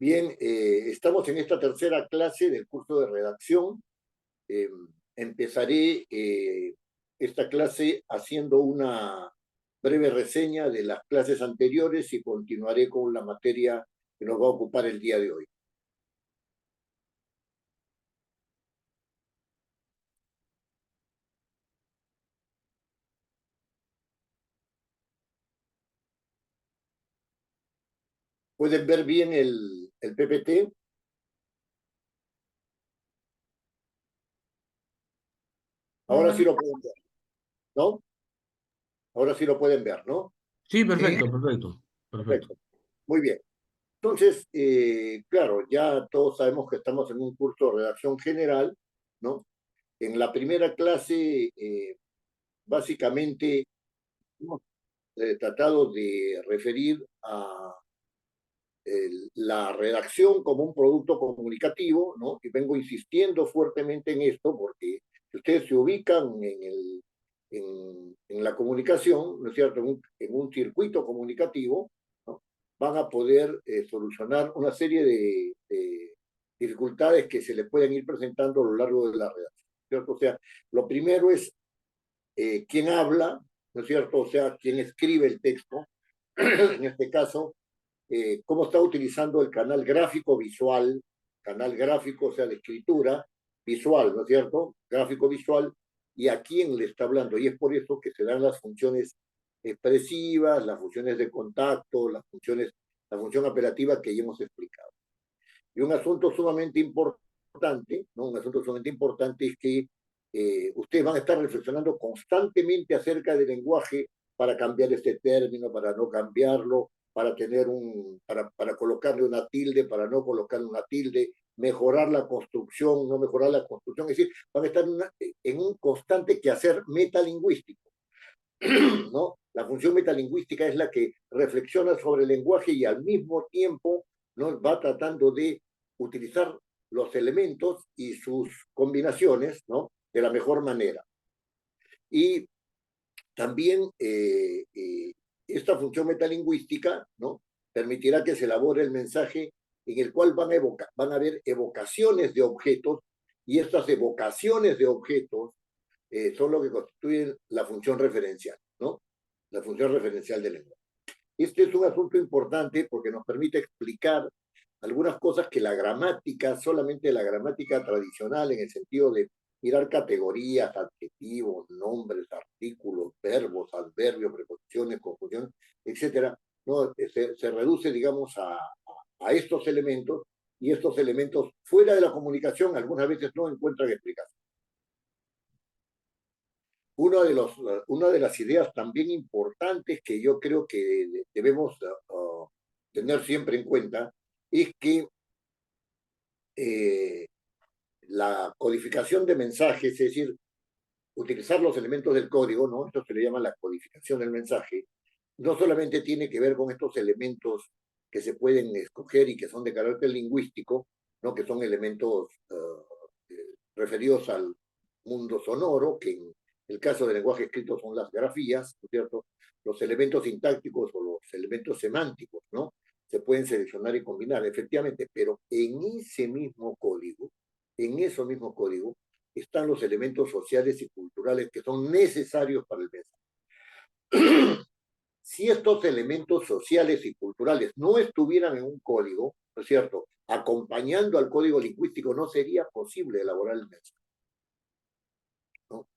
Bien, estamos en esta tercera clase del curso de redacción. Eh, Empezaré esta clase haciendo una breve reseña de las clases anteriores y continuaré con la materia que nos va a ocupar el día de hoy. ¿Pueden ver bien el PPT? Ahora sí lo pueden ver, ¿no? Ahora sí lo pueden ver, ¿no? Sí, Sí. perfecto, perfecto, perfecto. Perfecto. Muy bien. Entonces, claro, ya todos sabemos que estamos en un curso de redacción general, ¿no? En la primera clase, básicamente, hemos tratado de referir a la redacción como un producto comunicativo, ¿no? Y vengo insistiendo fuertemente en esto porque si ustedes se ubican en la comunicación, ¿no es cierto?, en un circuito comunicativo, ¿no? Van a poder solucionar una serie de dificultades que se les pueden ir presentando a lo largo de la redacción, ¿cierto? O sea, lo primero es quién habla, ¿no es cierto? O sea, quién escribe el texto, en este caso, cómo está utilizando el canal gráfico, o sea, de escritura visual, ¿no es cierto? Gráfico visual, y a quién le está hablando. Y es por eso que se dan las funciones expresivas, las funciones de contacto, la función apelativa que ya hemos explicado. Y un asunto sumamente importante, ¿no? Un asunto sumamente importante es que ustedes van a estar reflexionando constantemente acerca del lenguaje para cambiar este término, para no cambiarlo, para colocarle una tilde, para no colocarle una tilde, mejorar la construcción, no mejorar la construcción, es decir, van a estar en un constante quehacer metalingüístico, ¿no? La función metalingüística es la que reflexiona sobre el lenguaje y al mismo tiempo nos va tratando de utilizar los elementos y sus combinaciones, ¿no?, de la mejor manera. Y también esta función metalingüística, ¿no?, permitirá que se elabore el mensaje en el cual van a haber evocaciones de objetos, y estas evocaciones de objetos son lo que constituyen la función referencial, ¿no? La función referencial del lenguaje. Este es un asunto importante porque nos permite explicar algunas cosas que la gramática, solamente la gramática tradicional, en el sentido de mirar categorías, adjetivos, nombres, artículos, verbos, adverbios, preposiciones, conjunciones, etcétera, ¿no? Se reduce, digamos, a estos elementos, y estos elementos fuera de la comunicación algunas veces no encuentran explicación. Una de las ideas también importantes que yo creo que debemos tener siempre en cuenta es que eh, la codificación de mensajes, es decir, utilizar los elementos del código, ¿no? Esto se le llama la codificación del mensaje, no solamente tiene que ver con estos elementos que se pueden escoger y que son de carácter lingüístico, ¿no?, que son elementos referidos al mundo sonoro, que en el caso del lenguaje escrito son las grafías, ¿no es cierto? Los elementos sintácticos o los elementos semánticos, ¿no? Se pueden seleccionar y combinar, efectivamente, pero en eso mismo código, están los elementos sociales y culturales que son necesarios para el mensaje. Si estos elementos sociales y culturales no estuvieran en un código, ¿no es cierto?, acompañando al código lingüístico, no sería posible elaborar el mensaje, ¿no?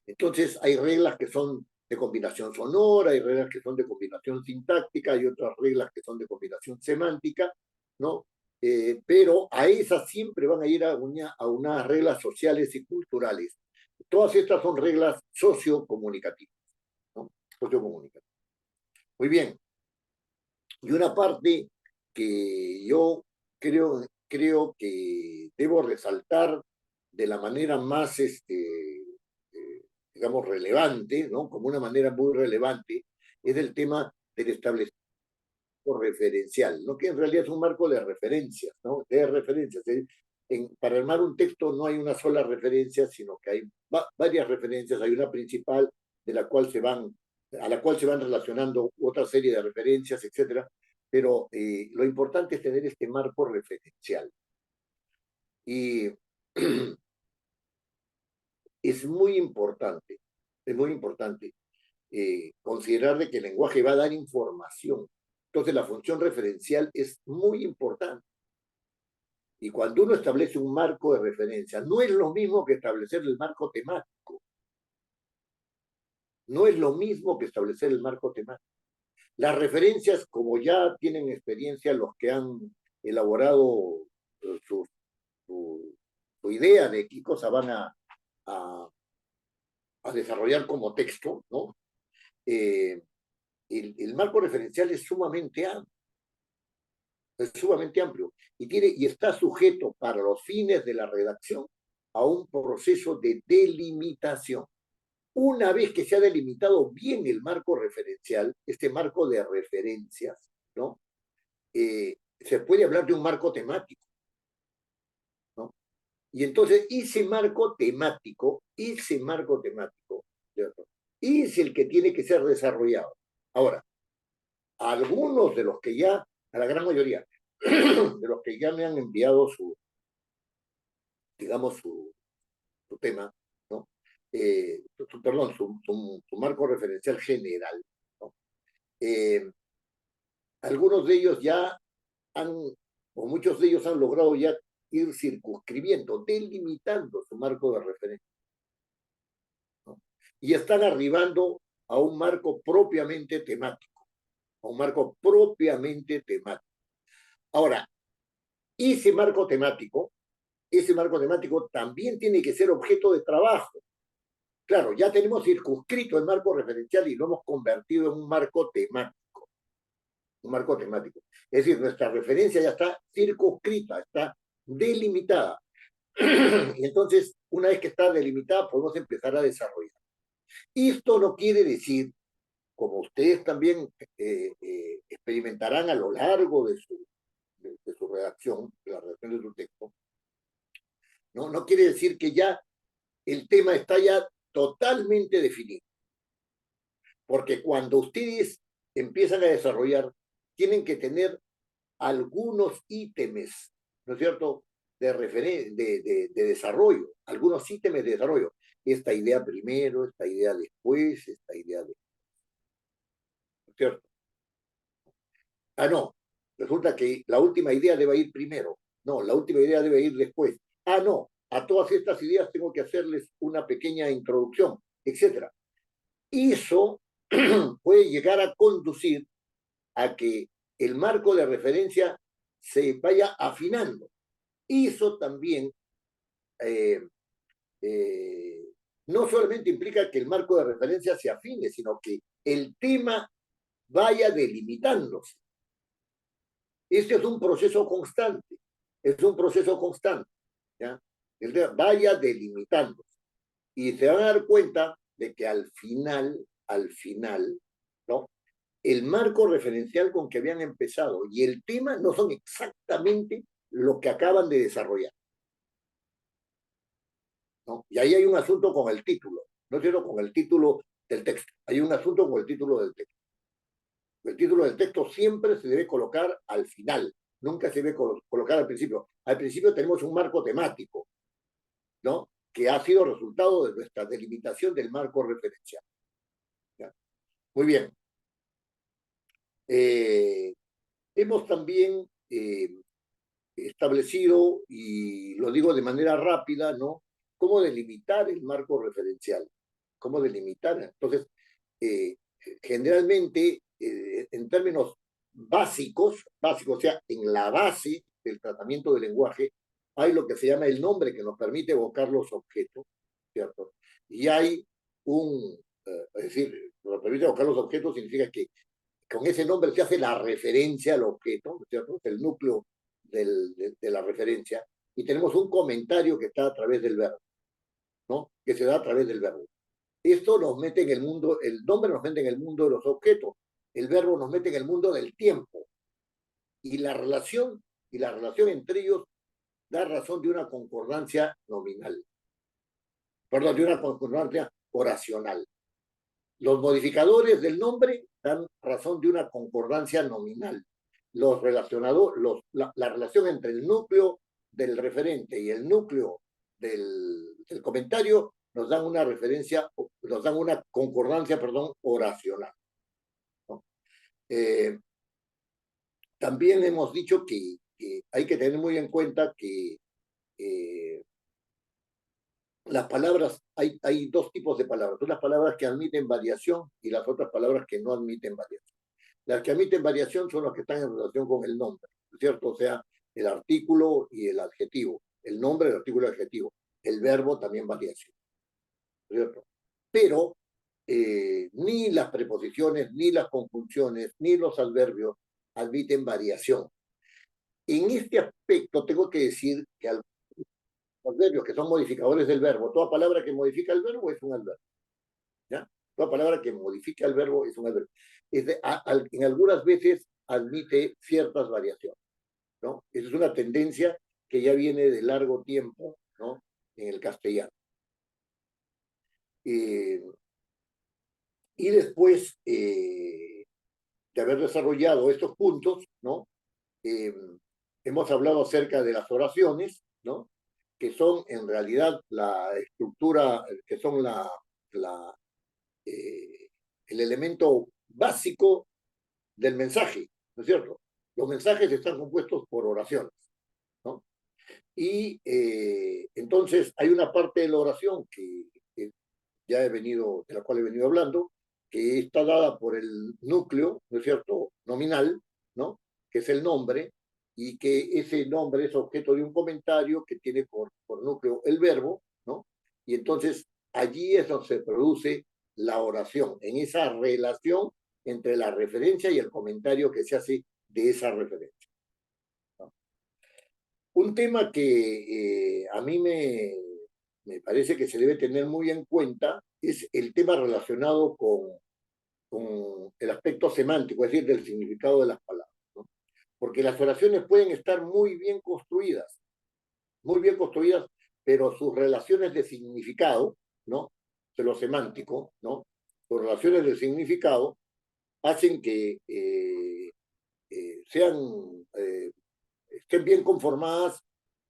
Entonces, hay reglas que son de combinación sonora, hay reglas que son de combinación sintáctica, hay otras reglas que son de combinación semántica, ¿no? Pero a esas siempre van a ir a unas reglas sociales y culturales. Todas estas son reglas sociocomunicativas, ¿no? Sociocomunicativas. Muy bien. Y una parte que yo creo que debo resaltar de la manera más, digamos, relevante, ¿no?, como una manera muy relevante, es el tema del establecimiento referencial, ¿no?, que en realidad es un marco de referencias, ¿no?, de referencias. Para armar un texto no hay una sola referencia, sino que hay varias referencias. Hay una principal a la cual se van relacionando otra serie de referencias, etcétera. pero lo importante es tener este marco referencial. Y es muy importante considerar de que el lenguaje va a dar información. Entonces la función referencial es muy importante. Y cuando uno establece un marco de referencia, no es lo mismo que establecer el marco temático. No es lo mismo que establecer el marco temático. Las referencias, como ya tienen experiencia los que han elaborado su, su idea de qué cosa van a, a desarrollar como texto, ¿no? Eh, el marco referencial es sumamente amplio y está sujeto para los fines de la redacción a un proceso de delimitación. Una vez que se ha delimitado bien el marco referencial, este marco de referencias, ¿no? Se puede hablar de un marco temático, ¿no? Y entonces ese marco temático, ¿cierto? Es el que tiene que ser desarrollado. Ahora, algunos de los que ya, a la gran mayoría, de los que ya me han enviado digamos, su tema, ¿no? Perdón, su marco referencial general, ¿no? Algunos de ellos ya han, o muchos de ellos han logrado ya ir circunscribiendo, delimitando su marco de referencia, ¿no? Y están arribando a un marco propiamente temático, a un marco propiamente temático. Ahora, ese marco temático, ese marco temático también tiene que ser objeto de trabajo. Claro, ya tenemos circunscrito el marco referencial y lo hemos convertido en un marco temático. Un marco temático. Es decir, nuestra referencia ya está circunscrita, está delimitada. Y entonces, una vez que está delimitada, podemos empezar a desarrollar. Esto no quiere decir, como ustedes también experimentarán a lo largo de su redacción, de la redacción de su texto, no quiere decir que ya el tema está ya totalmente definido. Porque cuando ustedes empiezan a desarrollar, tienen que tener algunos ítems, ¿no es cierto?, de desarrollo, algunos ítems de desarrollo. Esta idea primero, esta idea después, esta idea después, ¿no es cierto? Ah, no, resulta que la última idea debe ir primero. No, la última idea debe ir después. Ah, no, a todas estas ideas tengo que hacerles una pequeña introducción, etcétera. Eso puede llegar a conducir a que el marco de referencia se vaya afinando. Eso también eh, eh, no solamente implica que el marco de referencia se afine, sino que el tema vaya delimitándose. Este es un proceso constante, es un proceso constante, ¿ya? Vaya delimitándose. Y se van a dar cuenta de que al final, ¿no? El marco referencial con que habían empezado y el tema no son exactamente lo que acaban de desarrollar, ¿no? Y ahí hay un asunto con el título, no es cierto, con el título del texto. Hay un asunto con el título del texto. El título del texto siempre se debe colocar al final, nunca se debe colocar al principio. Al principio tenemos un marco temático, ¿no?, que ha sido resultado de nuestra delimitación del marco referencial. ¿Ya? Muy bien. Hemos también establecido, y lo digo de manera rápida, ¿no?, cómo delimitar el marco referencial. Cómo delimitar. Entonces, generalmente, en términos básicos, o sea, en la base del tratamiento del lenguaje, hay lo que se llama el nombre que nos permite evocar los objetos, ¿cierto? Y hay es decir, nos permite evocar los objetos significa que con ese nombre se hace la referencia al objeto, ¿cierto? Es el núcleo de la referencia, y tenemos un comentario que está a través del verbo, ¿no?, que se da a través del verbo. Esto nos mete en el mundo, el nombre nos mete en el mundo de los objetos, el verbo nos mete en el mundo del tiempo, y la relación entre ellos da razón de una concordancia nominal, perdón, de una concordancia oracional. Los modificadores del nombre dan razón de una concordancia nominal. la relación entre el núcleo del referente y el núcleo del comentario nos dan una referencia, nos dan una concordancia, perdón, oracional, ¿no? También hemos dicho que hay que tener muy en cuenta que las palabras, hay dos tipos de palabras, unas palabras que admiten variación y las otras palabras que no admiten variación. Las que admiten variación son las que están en relación con el nombre, ¿cierto? O sea, el artículo y el adjetivo. El nombre, el artículo y el adjetivo. El verbo también variación, ¿cierto? Pero ni las preposiciones, ni las conjunciones, ni los adverbios admiten variación. En este aspecto tengo que decir que los adverbios que son modificadores del verbo, toda palabra que modifica el verbo es un adverbio, ¿ya? Toda palabra que modifica el verbo es un adverbio. En algunas veces admite ciertas variaciones, ¿no? Esa es una tendencia que ya viene de largo tiempo, ¿no? En el castellano. Y después de haber desarrollado estos puntos, ¿no? Hemos hablado acerca de las oraciones, ¿no? Que son en realidad la estructura, que son el elemento básico del mensaje, ¿no es cierto? Los mensajes están compuestos por oraciones, ¿no? Y entonces hay una parte de la oración que ya de la cual he venido hablando, que está dada por el núcleo, ¿no es cierto?, nominal, ¿no?, que es el nombre, y que ese nombre es objeto de un comentario que tiene por núcleo el verbo, ¿no? Y entonces allí es donde se produce la oración, en esa relación entre la referencia y el comentario que se hace de esa referencia, ¿no? Un tema que a mí me parece que se debe tener muy en cuenta es el tema relacionado con el aspecto semántico, es decir, del significado de las palabras, ¿no? Porque las oraciones pueden estar muy bien construidas, pero sus relaciones de significado, ¿no? De lo semántico, ¿no? Sus relaciones de significado hacen que sean, estén bien conformadas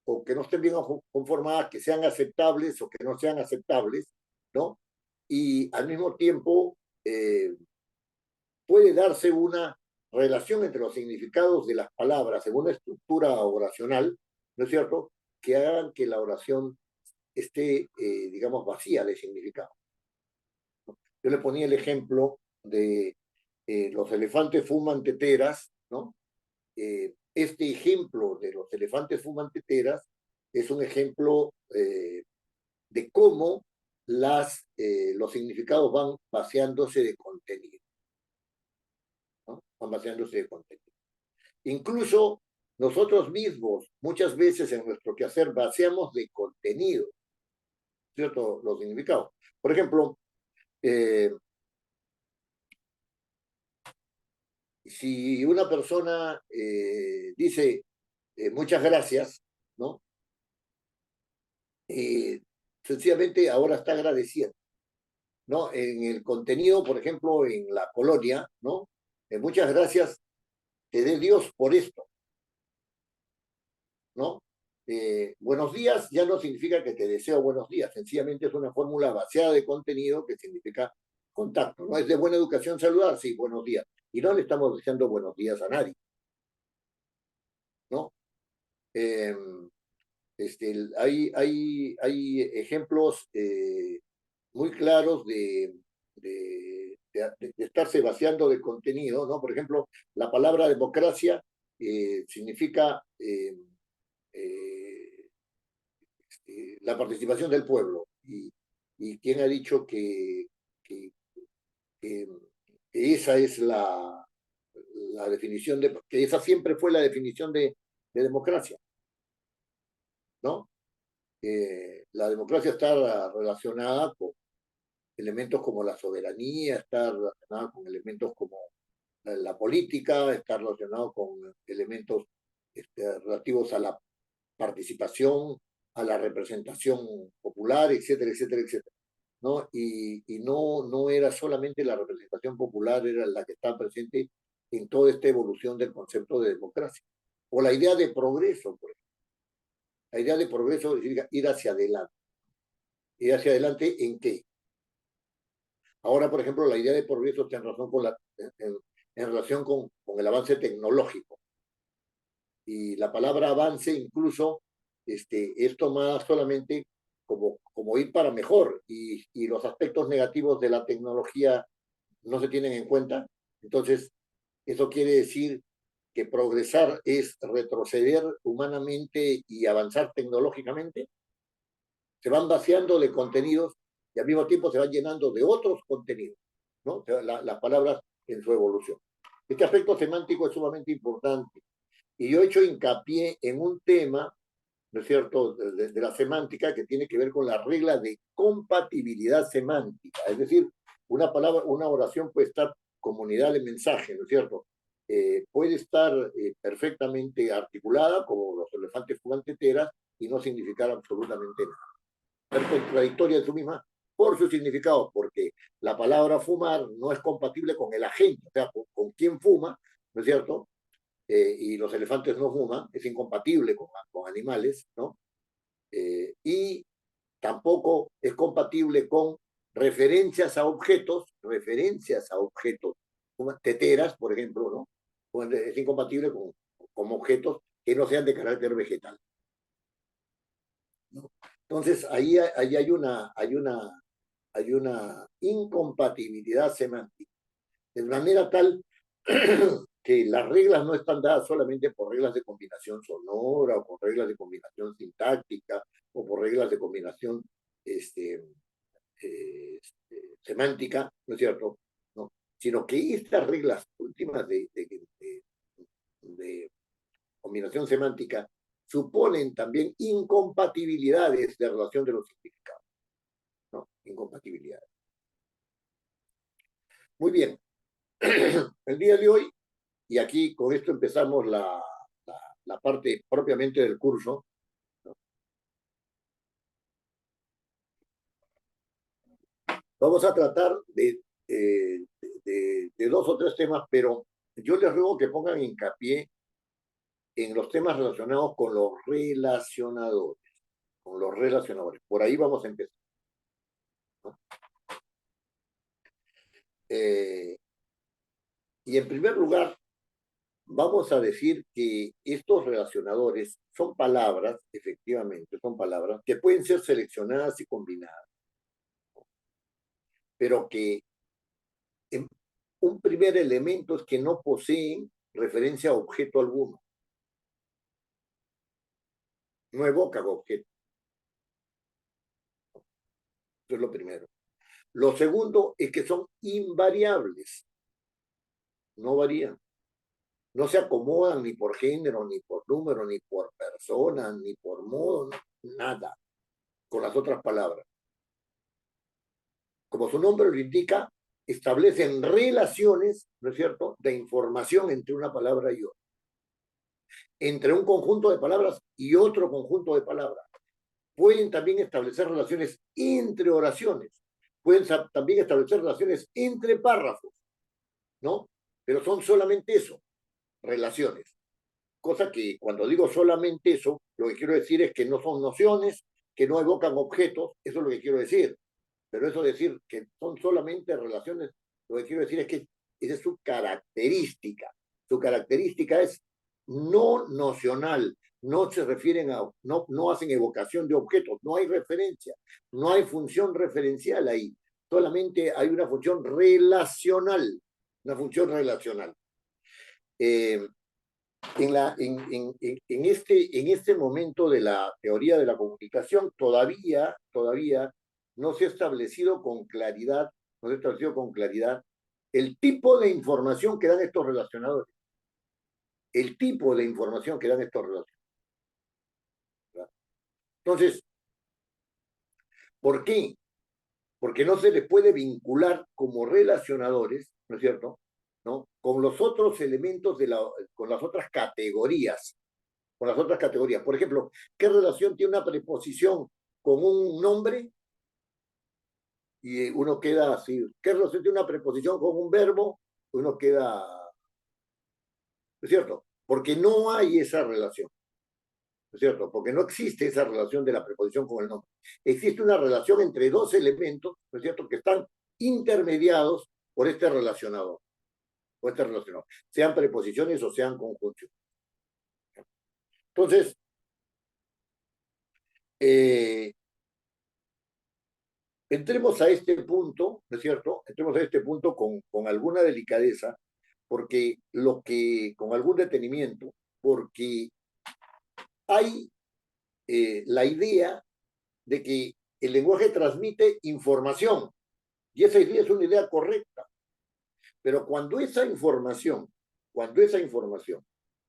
o que no estén bien conformadas, que sean aceptables o que no sean aceptables, ¿no? Y al mismo tiempo puede darse una relación entre los significados de las palabras en una estructura oracional, ¿no es cierto?, que hagan que la oración esté, digamos, vacía de significado. Yo le ponía el ejemplo de los elefantes fuman teteras, ¿no? Este ejemplo de los elefantes fuman teteras es un ejemplo de cómo los significados van vaciándose de contenido, ¿no? Van vaciándose de contenido. Incluso nosotros mismos, muchas veces en nuestro quehacer, vaciamos de contenido, ¿cierto?, los significados. Por ejemplo, si una persona dice muchas gracias, ¿no? Sencillamente ahora está agradeciendo, ¿no? En el contenido, por ejemplo, en la colonia, ¿no? Muchas gracias, te dé Dios por esto, ¿no? Buenos días ya no significa que te deseo buenos días, sencillamente es una fórmula vaciada de contenido que significa contacto, ¿no? Es de buena educación saludar, sí, buenos días. Y no le estamos diciendo buenos días a nadie, ¿no? Eh, hay ejemplos muy claros de estarse vaciando de contenido, ¿no? Por ejemplo, la palabra democracia significa eh, la participación del pueblo. Y quién ha dicho que, que esa es la definición que esa siempre fue la definición de democracia, ¿no? La democracia está relacionada con elementos como la soberanía, está relacionada con elementos como la política, está relacionado con elementos relativos a la participación, a la representación popular, etcétera, etcétera, etcétera, ¿no? Y no era solamente la representación popular, era la que estaba presente en toda esta evolución del concepto de democracia. O la idea de progreso, por ejemplo. La idea de progreso significa ir hacia adelante. ¿Ir hacia adelante en qué? Ahora, por ejemplo, la idea de progreso está en razón con en relación con el avance tecnológico. Y la palabra avance incluso es tomada solamente como ir para mejor y los aspectos negativos de la tecnología no se tienen en cuenta. Entonces, eso quiere decir que progresar es retroceder humanamente y avanzar tecnológicamente. Se van vaciando de contenidos y al mismo tiempo se van llenando de otros contenidos, ¿no? O sea, las palabras en su evolución. Este aspecto semántico es sumamente importante. Y yo he hecho hincapié en un tema, ¿no es cierto?, de la semántica que tiene que ver con la regla de compatibilidad semántica. Es decir, una palabra, una oración puede estar como unidad de mensaje, ¿no es cierto? Puede estar perfectamente articulada, como los elefantes fumanteteras, y no significar absolutamente nada. Ser contradictoria en su misma por su significado, porque la palabra fumar no es compatible con el agente, o sea, con quien fuma, ¿no es cierto? Y los elefantes no fuman, es incompatible con animales, ¿no? Y tampoco es compatible con referencias a objetos, como teteras, por ejemplo, ¿no? Es incompatible con objetos que no sean de carácter vegetal, ¿no? Entonces, ahí hay una incompatibilidad semántica, de manera tal que las reglas no están dadas solamente por reglas de combinación sonora o por reglas de combinación sintáctica o por reglas de combinación semántica, ¿no es cierto? ¿No? Sino que estas reglas últimas de combinación semántica suponen también incompatibilidades de relación de los significados, ¿no? Incompatibilidades. Muy bien. El día de hoy, y aquí con esto empezamos la parte propiamente del curso, ¿no? Vamos a tratar de dos o tres temas, pero yo les ruego que pongan hincapié en los temas relacionados con los relacionadores, con los relacionadores. Por ahí vamos a empezar, ¿no? Eh, y en primer lugar, vamos a decir que estos relacionadores son palabras, efectivamente, son palabras que pueden ser seleccionadas y combinadas, pero que un primer elemento es que no poseen referencia a objeto alguno, no evocan objeto. Eso es lo primero. Lo segundo es que son invariables, no varían. No se acomodan ni por género, ni por número, ni por persona, ni por modo, nada, con las otras palabras. Como su nombre lo indica, establecen relaciones, ¿no es cierto?, de información entre una palabra y otra, entre un conjunto de palabras y otro conjunto de palabras. Pueden también establecer relaciones entre oraciones, pueden también establecer relaciones entre párrafos, ¿no? Pero son solamente eso, relaciones. Cosa que cuando digo solamente eso, lo que quiero decir es que no son nociones, que no evocan objetos, eso es lo que quiero decir. Pero eso decir que son solamente relaciones, lo que quiero decir es que esa es su característica. Su característica es no nocional, no se refieren a, no hacen evocación de objetos, no hay referencia, no hay función referencial ahí, solamente hay una función relacional, una función relacional. En este momento de la teoría de la comunicación todavía no se ha establecido con claridad, no se ha establecido con claridad el tipo de información que dan estos relacionadores, el tipo de información que dan estos relacionadores. Entonces, ¿por qué? Porque no se les puede vincular como relacionadores, ¿no es cierto?, ¿no?, con los otros elementos con las otras categorías. Con las otras categorías. Por ejemplo, ¿qué relación tiene una preposición con un nombre? Y uno queda así. ¿Qué relación tiene una preposición con un verbo? Uno queda ¿no es cierto? Porque no hay esa relación, ¿no es cierto? Porque no existe esa relación de la preposición con el nombre. Existe una relación entre dos elementos, ¿no es cierto?, que están intermediados por este relacionador, sean preposiciones o sean conjunciones. Entonces, eh, entremos a este punto, ¿no es cierto? Entremos a este punto con alguna delicadeza, porque con algún detenimiento, porque hay la idea de que el lenguaje transmite información, y esa idea es una idea correcta, pero cuando esa información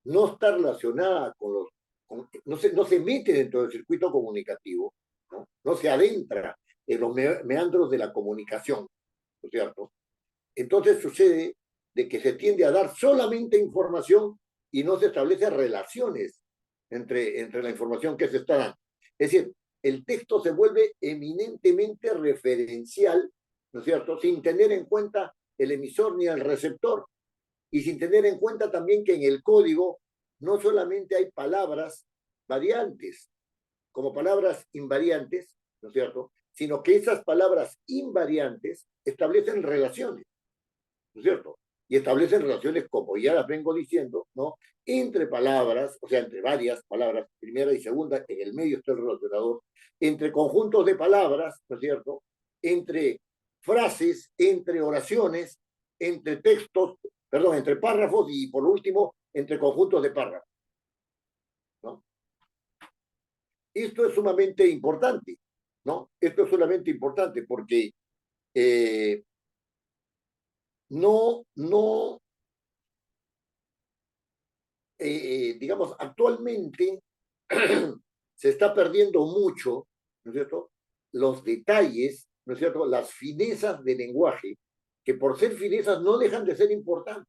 no está relacionada no se mete dentro del circuito comunicativo, no se adentra en los meandros de la comunicación, ¿no es cierto? Entonces sucede de que se tiende a dar solamente información y no se establecen relaciones entre la información que se está dando. Es decir, el texto se vuelve eminentemente referencial, ¿no es cierto?, sin tener en cuenta el emisor ni el receptor, y sin tener en cuenta también que en el código no solamente hay palabras variantes, como palabras invariantes, ¿no es cierto?, sino que esas palabras invariantes establecen relaciones, ¿no es cierto? Y establecen relaciones, como ya las vengo diciendo, ¿no?, entre palabras, o sea, entre varias palabras, primera y segunda, en el medio está el relacionador, entre conjuntos de palabras, ¿no es cierto?, entre frases, entre oraciones, entre textos, perdón, entre párrafos y, por último, entre conjuntos de párrafos, ¿no? Esto es sumamente importante, ¿no? Esto es sumamente importante porque eh, no, digamos, actualmente se está perdiendo mucho, ¿no es cierto?, los detalles, ¿no es cierto?, las finezas de lenguaje, que por ser finezas no dejan de ser importantes.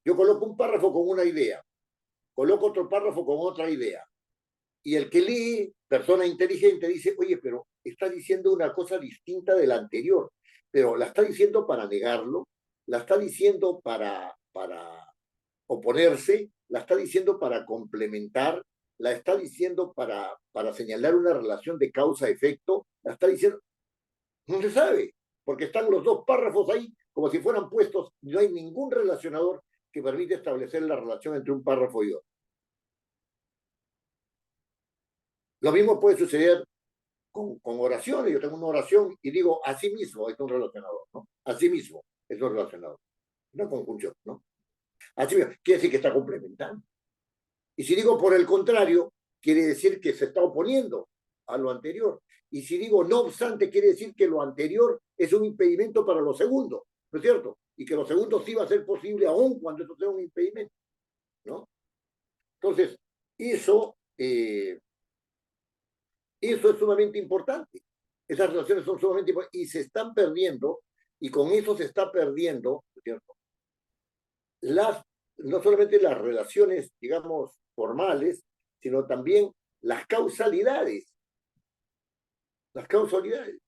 Yo coloco un párrafo con una idea, coloco otro párrafo con otra idea, y el que lee, persona inteligente, dice, oye, pero está diciendo una cosa distinta de la anterior, pero la está diciendo para negarlo, la está diciendo para oponerse, la está diciendo para complementar, la está diciendo para señalar una relación de causa-efecto, la está diciendo, no se sabe, porque están los dos párrafos ahí como si fueran puestos, y no hay ningún relacionador que permite establecer la relación entre un párrafo y otro. Lo mismo puede suceder con oraciones. Yo tengo una oración y digo, así mismo es un relacionador, ¿no? Así mismo es un relacionador, una conjunción, ¿no? Así mismo, quiere decir que está complementando. Y si digo por el contrario, quiere decir que se está oponiendo a lo anterior. Y si digo no obstante, quiere decir que lo anterior es un impedimento para lo segundo, ¿no es cierto? Y que lo segundo sí va a ser posible aún cuando eso sea un impedimento, ¿no? Entonces, eso es sumamente importante. Esas relaciones son sumamente importantes y se están perdiendo, y con eso se está perdiendo, ¿no es cierto?, las, no solamente las relaciones, digamos, formales, sino también las causalidades. Las causalidades.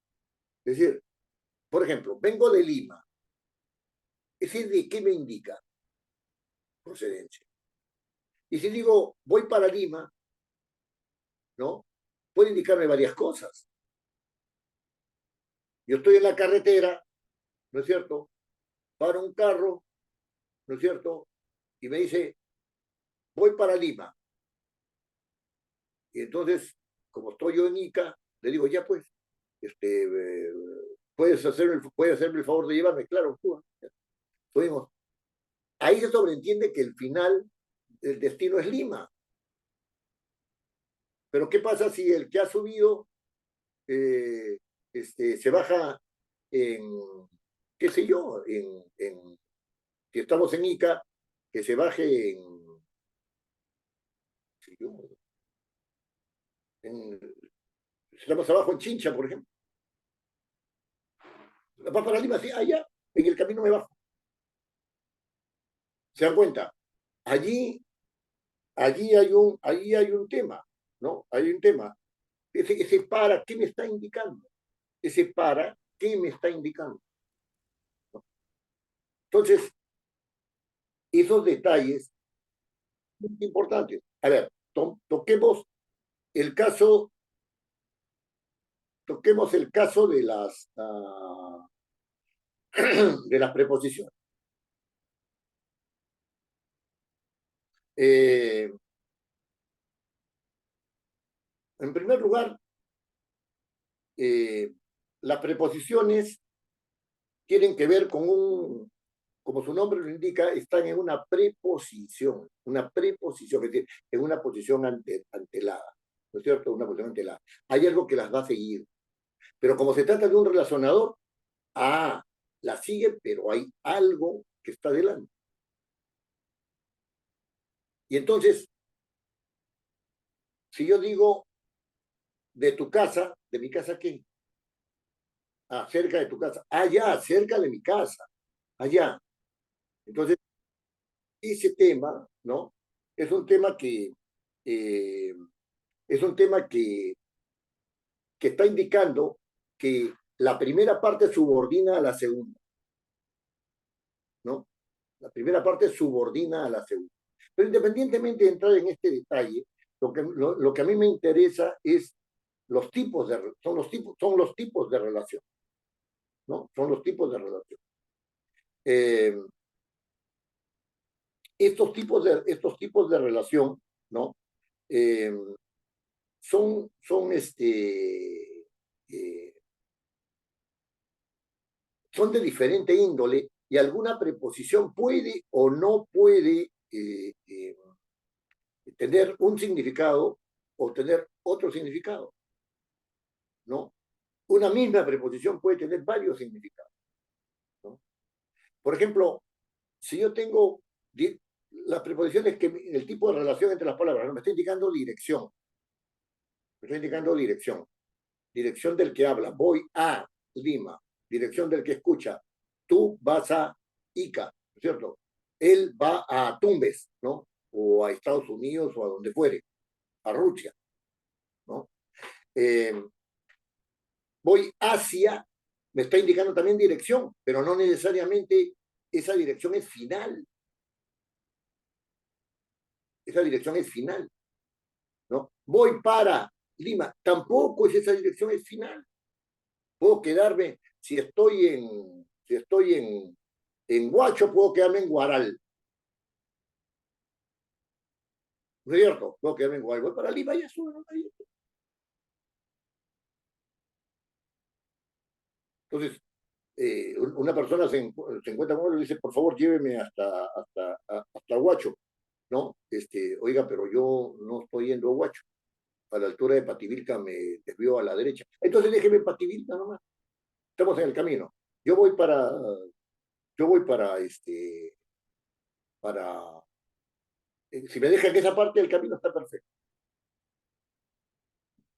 Es decir, por ejemplo, vengo de Lima. ¿Ese de qué me indica? Procedencia. Y si digo voy para Lima, ¿no?, puede indicarme varias cosas. Yo estoy en la carretera, ¿no es cierto?, para un carro, ¿no es cierto?, y me dice, voy para Lima. Y entonces, como estoy yo en Ica, le digo, ya pues, puedes hacerme el favor de llevarme, claro, fuimos. Ahí se sobreentiende que el final, el destino es Lima. Pero ¿qué pasa si el que ha subido se baja en, qué sé yo, si estamos en Ica, que se baje sé yo, en, si estamos abajo en Chincha, por ejemplo, va para Lima, sí, allá, en el camino me bajo. ¿Se dan cuenta? Allí, allí hay un tema, ¿no? Hay un tema. Ese para, ¿qué me está indicando? Ese para, ¿qué me está indicando? ¿No? Entonces, esos detalles muy importantes. A ver, toquemos el caso, toquemos el caso de de las preposiciones. Eh, en primer lugar, las preposiciones tienen que ver con como su nombre lo indica, están en una preposición, es decir, en una posición antelada, ¿no es cierto? Una posición antelada. Hay algo que las va a seguir, pero como se trata de un relacionador, la sigue, pero hay algo que está delante. Y entonces, si yo digo de tu casa, ¿de mi casa qué? Cerca de tu casa. Ya, cerca de mi casa. Allá. Entonces, ese tema, ¿no? Es un tema eh, es un tema que está indicando que la primera parte subordina a la segunda, ¿no? La primera parte subordina a la segunda. Pero independientemente de entrar en este detalle, lo que a mí me interesa es son los tipos de relación, ¿no? Son los tipos de relación. Eh, estos tipos de relación, ¿no? Eh, eh, son de diferente índole y alguna preposición puede o no puede tener un significado o tener otro significado, ¿no? Una misma preposición puede tener varios significados, ¿no? Por ejemplo, si yo tengo las preposiciones el tipo de relación entre las palabras, ¿no? Me está indicando dirección, me está indicando dirección, dirección del que habla, voy a Lima, dirección del que escucha, tú vas a Ica, ¿no es cierto? Él va a Tumbes, ¿no? O a Estados Unidos o a donde fuere, a Rusia, ¿no? Eh, voy hacia, me está indicando también dirección, pero no necesariamente esa dirección es final. Esa dirección es final, ¿no? Voy para Lima, tampoco es esa dirección es final. Puedo quedarme, si estoy en Huacho, puedo quedarme en Guaral. ¿No es cierto? Puedo quedarme en Guaral. Voy para Lima y eso, ¿no? Entonces, una persona se encuentra con uno y le dice, por favor, lléveme hasta Huacho, ¿no? Oiga, pero yo no estoy yendo a Huacho. A la altura de Pativilca me desvió a la derecha. Entonces déjeme en Pativilca nomás. Estamos en el camino. Yo voy para, yo voy para, si me dejan que esa parte del camino está perfecto.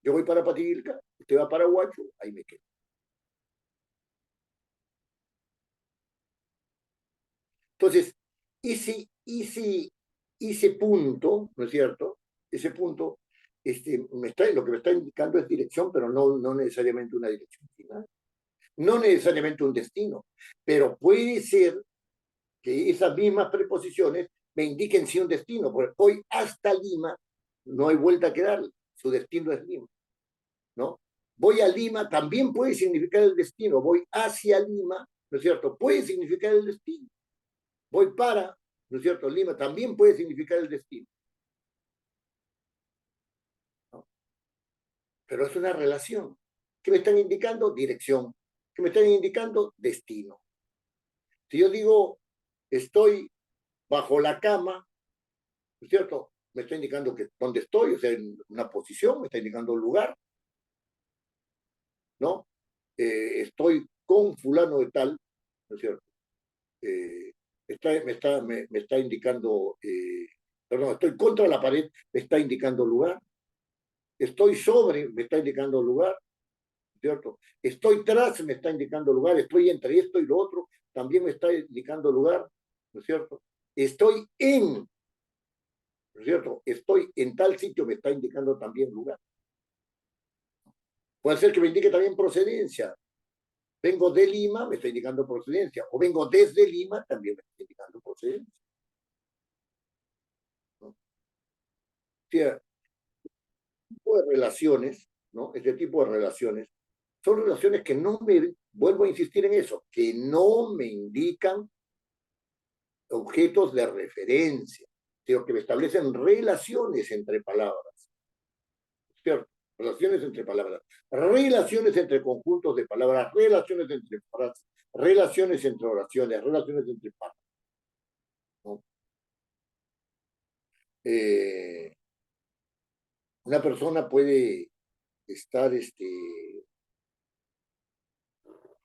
Yo voy para Pativilca, usted va para Huacho, ahí me quedo. Entonces, ese punto, ¿no es cierto? Ese punto, lo que me está indicando es dirección, pero no necesariamente una dirección final. No necesariamente un destino, pero puede ser que esas mismas preposiciones me indiquen sí un destino, porque hoy hasta Lima no hay vuelta que darle, su destino es Lima, ¿no? Voy a Lima también puede significar el destino, voy hacia Lima, ¿no es cierto? Puede significar el destino. Voy para, ¿no es cierto? Lima también puede significar el destino, ¿no? Pero es una relación. ¿Qué me están indicando? Dirección. ¿Qué me están indicando? Destino. Si yo digo, estoy bajo la cama, ¿no es cierto? Me está indicando que dónde estoy, o sea, en una posición, me está indicando un lugar, ¿no? Estoy con fulano de tal, ¿no es cierto? Eh, me está indicando, perdón, estoy contra la pared, me está indicando lugar, estoy sobre, me está indicando lugar, ¿cierto? Estoy tras, me está indicando lugar, estoy entre esto y lo otro, también me está indicando lugar, ¿no es cierto? Estoy ¿no es cierto? Estoy en tal sitio, me está indicando también lugar. Puede ser que me indique también procedencia. Vengo de Lima, me está indicando procedencia. O vengo desde Lima, también me está indicando procedencia. relaciones, ¿no? Este tipo de relaciones son relaciones que no me, vuelvo a insistir en eso, que no me indican objetos de referencia, sino que me establecen relaciones entre palabras, ¿cierto? Relaciones entre palabras, relaciones entre conjuntos de palabras, relaciones entre frases, relaciones entre oraciones, relaciones entre palabras, ¿no? Eh, una persona puede estar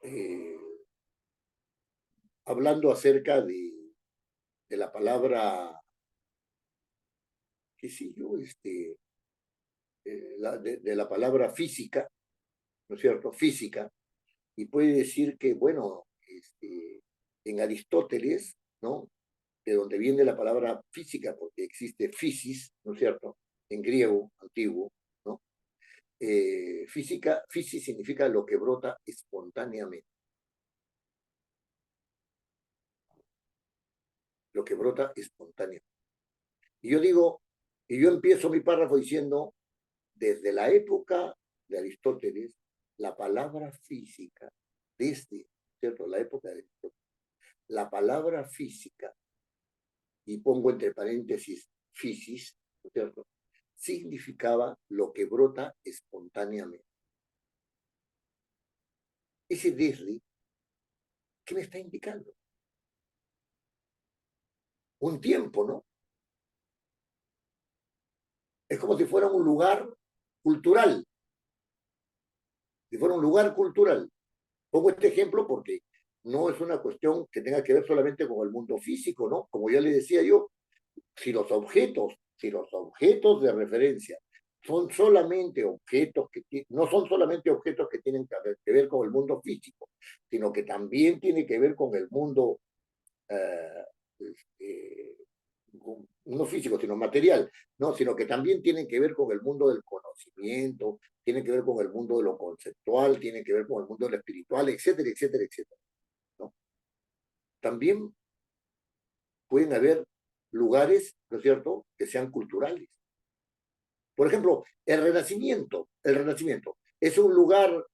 eh, hablando acerca de la palabra, qué sé yo, de la palabra física, ¿no es cierto? Física, y puede decir que, bueno, en Aristóteles, ¿no? De donde viene la palabra física, porque existe physis, ¿no es cierto? En griego antiguo, ¿no? Física, physis significa lo que brota espontáneamente, lo que brota espontáneamente. Y yo digo, y yo empiezo mi párrafo diciendo, desde la época de Aristóteles, la palabra física, desde, ¿cierto? La época de Aristóteles, la palabra física, y pongo entre paréntesis physis, ¿no es cierto? Significaba lo que brota espontáneamente. Ese desde, ¿qué me está indicando? Un tiempo, ¿no? Es como si fuera un lugar cultural, si fuera un lugar cultural. Pongo este ejemplo porque no es una cuestión que tenga que ver solamente con el mundo físico, ¿no? Como ya le decía yo, si los objetos de referencia son solamente objetos no son solamente objetos que tienen que ver con el mundo físico, sino que también tiene que ver con el mundo eh, este, no físico, sino material, ¿no? Sino que también tienen que ver con el mundo del conocimiento, tienen que ver con el mundo de lo conceptual, tienen que ver con el mundo de lo espiritual, etcétera, etcétera, etcétera, ¿no? También pueden haber lugares, ¿no es cierto?, que sean culturales. Por ejemplo, el Renacimiento, ¿es un lugar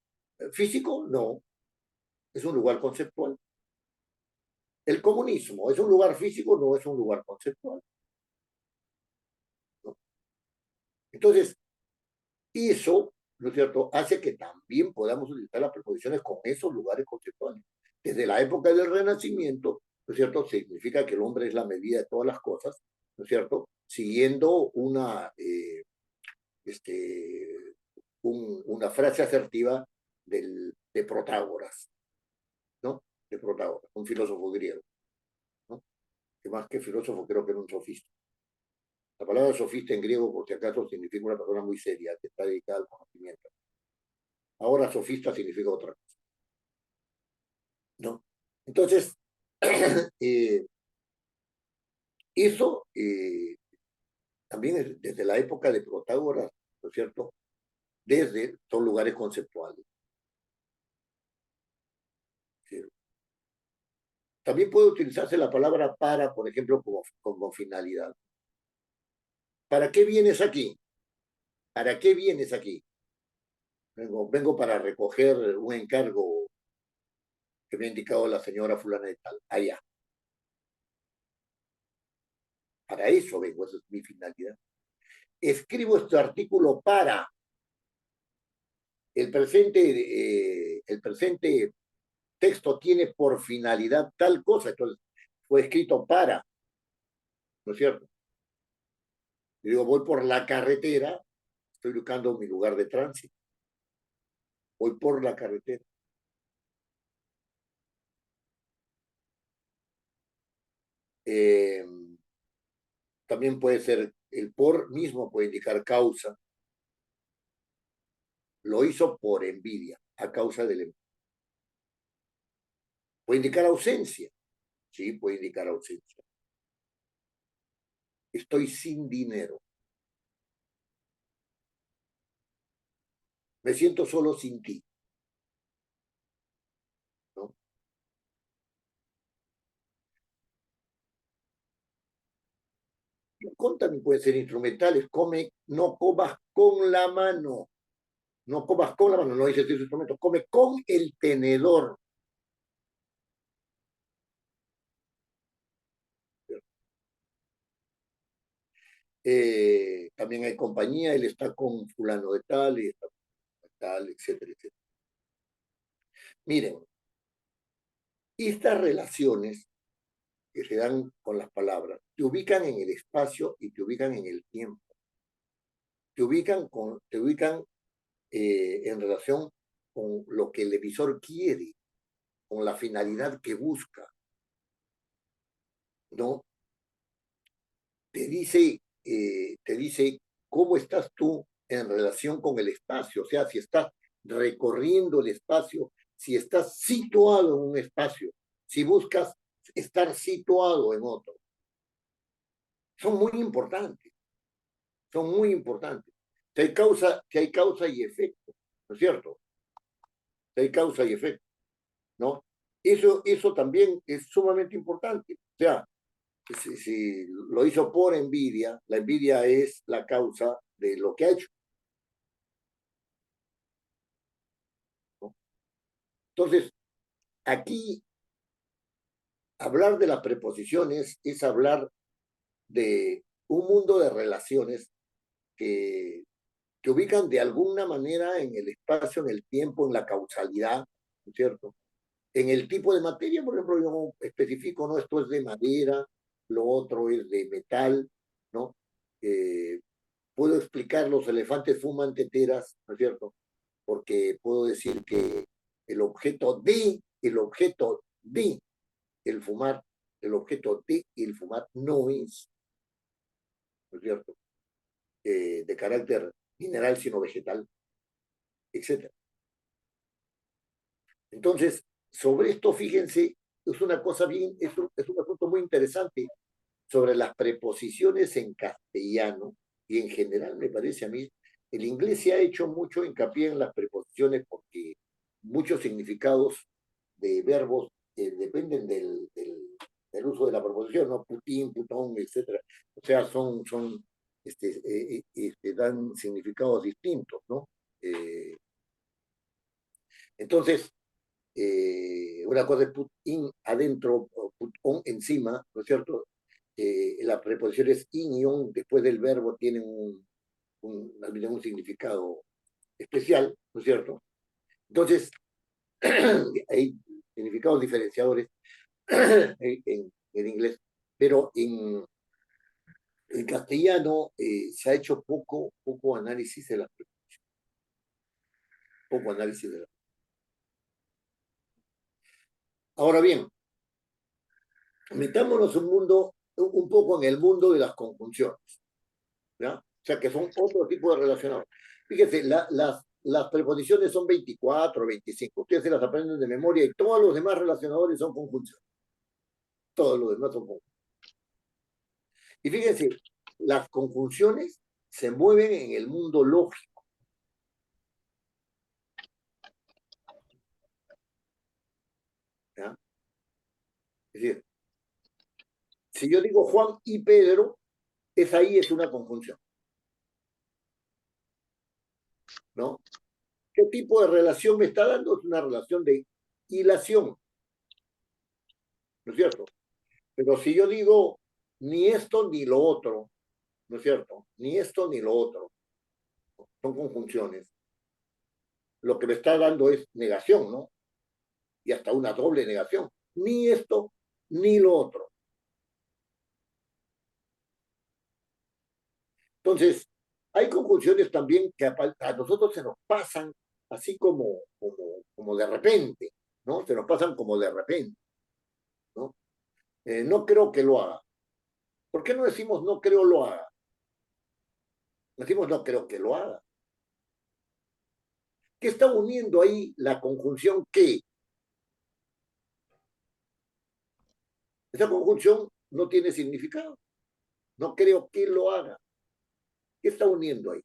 físico? No, es un lugar conceptual. El comunismo, ¿es un lugar físico? No, es un lugar conceptual, ¿no? Entonces, eso, ¿no es cierto?, hace que también podamos utilizar las preposiciones con esos lugares conceptuales. Desde la época del Renacimiento, ¿no es cierto?, significa que el hombre es la medida de todas las cosas, ¿no es cierto?, siguiendo una frase asertiva de Protágoras, ¿no? De Protágoras, un filósofo griego, ¿no? Que más que filósofo creo que era un sofista. La palabra sofista en griego, por si acaso, significa una persona muy seria, que está dedicada al conocimiento. Ahora sofista significa otra cosa, ¿no? Entonces, eh, eso también es desde la época de Protágoras, ¿no es cierto? Son lugares conceptuales. ¿Sí? También puede utilizarse la palabra para, por ejemplo, como finalidad. ¿Para qué vienes aquí? ¿Para qué vienes aquí? Vengo para recoger un encargo que me ha indicado la señora fulana de tal, allá. Para eso vengo, esa es mi finalidad. Escribo este artículo para el presente texto tiene por finalidad tal cosa, entonces fue escrito para, ¿no es cierto? Yo digo, voy por la carretera, estoy buscando mi lugar de tránsito, voy por la carretera. Eh, También puede ser, el por mismo puede indicar causa, lo hizo por envidia, a causa del envidia. Puede indicar ausencia, sí, puede indicar ausencia. Estoy sin dinero, me siento solo sin ti, ¿no? con también pueden ser instrumentales. Come, no comas con la mano. No comas con la mano, no dice ese instrumento. Come con el tenedor. También hay compañía, él está con fulano de tal, y está con tal, etcétera, etcétera. Miren, estas relaciones que se dan con las palabras te ubican en el espacio y te ubican en el tiempo. Te ubican en relación con lo que el emisor quiere, con la finalidad que busca, ¿no? Te dice cómo estás tú en relación con el espacio, o sea, si estás recorriendo el espacio, si estás situado en un espacio, si buscas estar situado en otro. Son muy importantes, son muy importantes. Que hay causa y efecto, ¿no es cierto? Que hay causa y efecto, ¿no? Eso también es sumamente importante. O sea, si lo hizo por envidia, la envidia es la causa de lo que ha hecho, ¿no? Entonces, aquí hablar de las preposiciones es hablar de un mundo de relaciones que te ubican de alguna manera en el espacio, en el tiempo, en la causalidad, ¿no es cierto? En el tipo de materia, por ejemplo, yo especifico, ¿no? Esto es de madera, lo otro es de metal, ¿no? Eh, Puedo explicar, los elefantes fuman teteras, ¿no es cierto? Porque puedo decir que el objeto de el fumar, el objeto de el fumar no es, ¿no es cierto? De carácter mineral, sino vegetal, etcétera. Entonces, sobre esto, fíjense, es una cosa bien, es un asunto muy interesante sobre las preposiciones en castellano y en general, me parece a mí, el inglés se ha hecho mucho hincapié en las preposiciones porque muchos significados de verbos dependen del uso de la preposición, ¿no? Putín, putón, etcétera. O sea, dan significados distintos, ¿no? Eh, entonces, una cosa es put in adentro, o put on encima, ¿no es cierto? La preposición es in y on, después del verbo tienen un significado especial, ¿no es cierto? Entonces, hay significados diferenciadores en inglés, pero en castellano se ha hecho poco análisis de las poco análisis de la. Ahora bien, metámonos un poco en el mundo de las conjunciones, ¿ya? O sea, que son otro tipo de relacionados. Fíjense, las preposiciones son 24 o 25. Ustedes se las aprenden de memoria y todos los demás relacionadores son conjunciones. Todos los demás son conjunciones. Y fíjense, las conjunciones se mueven en el mundo lógico, ¿ya? Es decir, si yo digo Juan y Pedro, ahí es una conjunción, ¿no? ¿Qué tipo de relación me está dando? Es una relación de hilación, ¿no es cierto? Pero si yo digo ni esto ni lo otro, ¿no es cierto? Ni esto ni lo otro, son conjunciones. Lo que me está dando es negación, ¿no? Y hasta una doble negación. Ni esto ni lo otro. Entonces, hay conjunciones también que a nosotros se nos pasan así como de repente, ¿no? Se nos pasan como de repente, ¿no? No creo que lo haga. ¿Por qué no decimos no creo lo haga? Decimos no creo que lo haga. ¿Qué está uniendo ahí la conjunción que? Esa conjunción no tiene significado. No creo que lo haga. ¿Qué está uniendo ahí?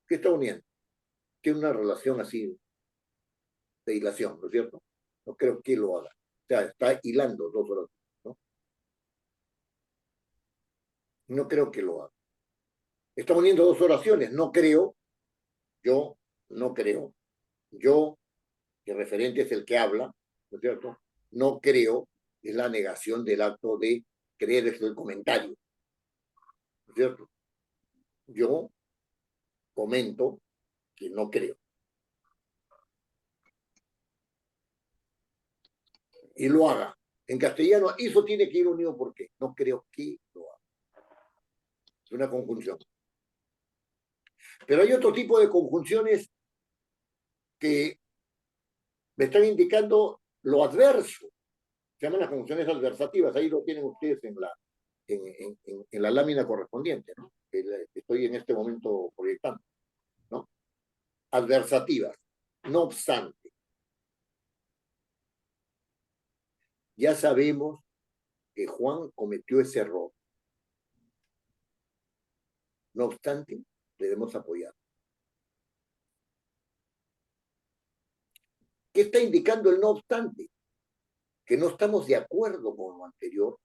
¿Qué está uniendo? Tiene una relación así de hilación, ¿no es cierto? No creo que lo haga. O sea, está hilando dos horas, ¿no? No creo que lo haga. Está uniendo dos oraciones. No creo, yo no creo. Yo, que referente es el que habla, ¿no es cierto? No creo, es la negación del acto de creer, es el comentario, ¿no es cierto? Yo comento que no creo. Y lo haga. En castellano, eso tiene que ir unido porque no creo que lo haga. Es una conjunción. Pero hay otro tipo de conjunciones que me están indicando lo adverso. Se llaman las conjunciones adversativas. Ahí lo tienen ustedes en la lámina correspondiente, ¿no? Que estoy en este momento proyectando, ¿no? Adversativas. No obstante, ya sabemos que Juan cometió ese error. No obstante, debemos apoyar. ¿Qué está indicando el no obstante? Que no estamos de acuerdo con lo anterior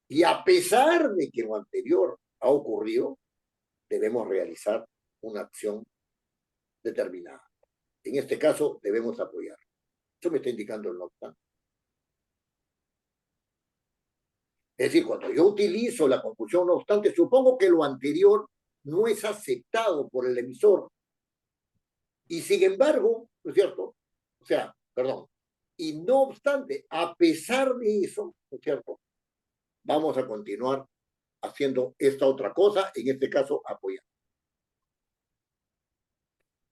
y a pesar de que lo anterior ha ocurrido, debemos realizar una acción determinada. En este caso, debemos apoyar. Eso me está indicando el no obstante. Es decir, cuando yo utilizo la conjunción no obstante, supongo que lo anterior no es aceptado por el emisor. Y sin embargo, ¿no es cierto? O sea, perdón. Y no obstante, a pesar de eso, ¿no es cierto? Vamos a continuar haciendo esta otra cosa, en este caso, apoyar.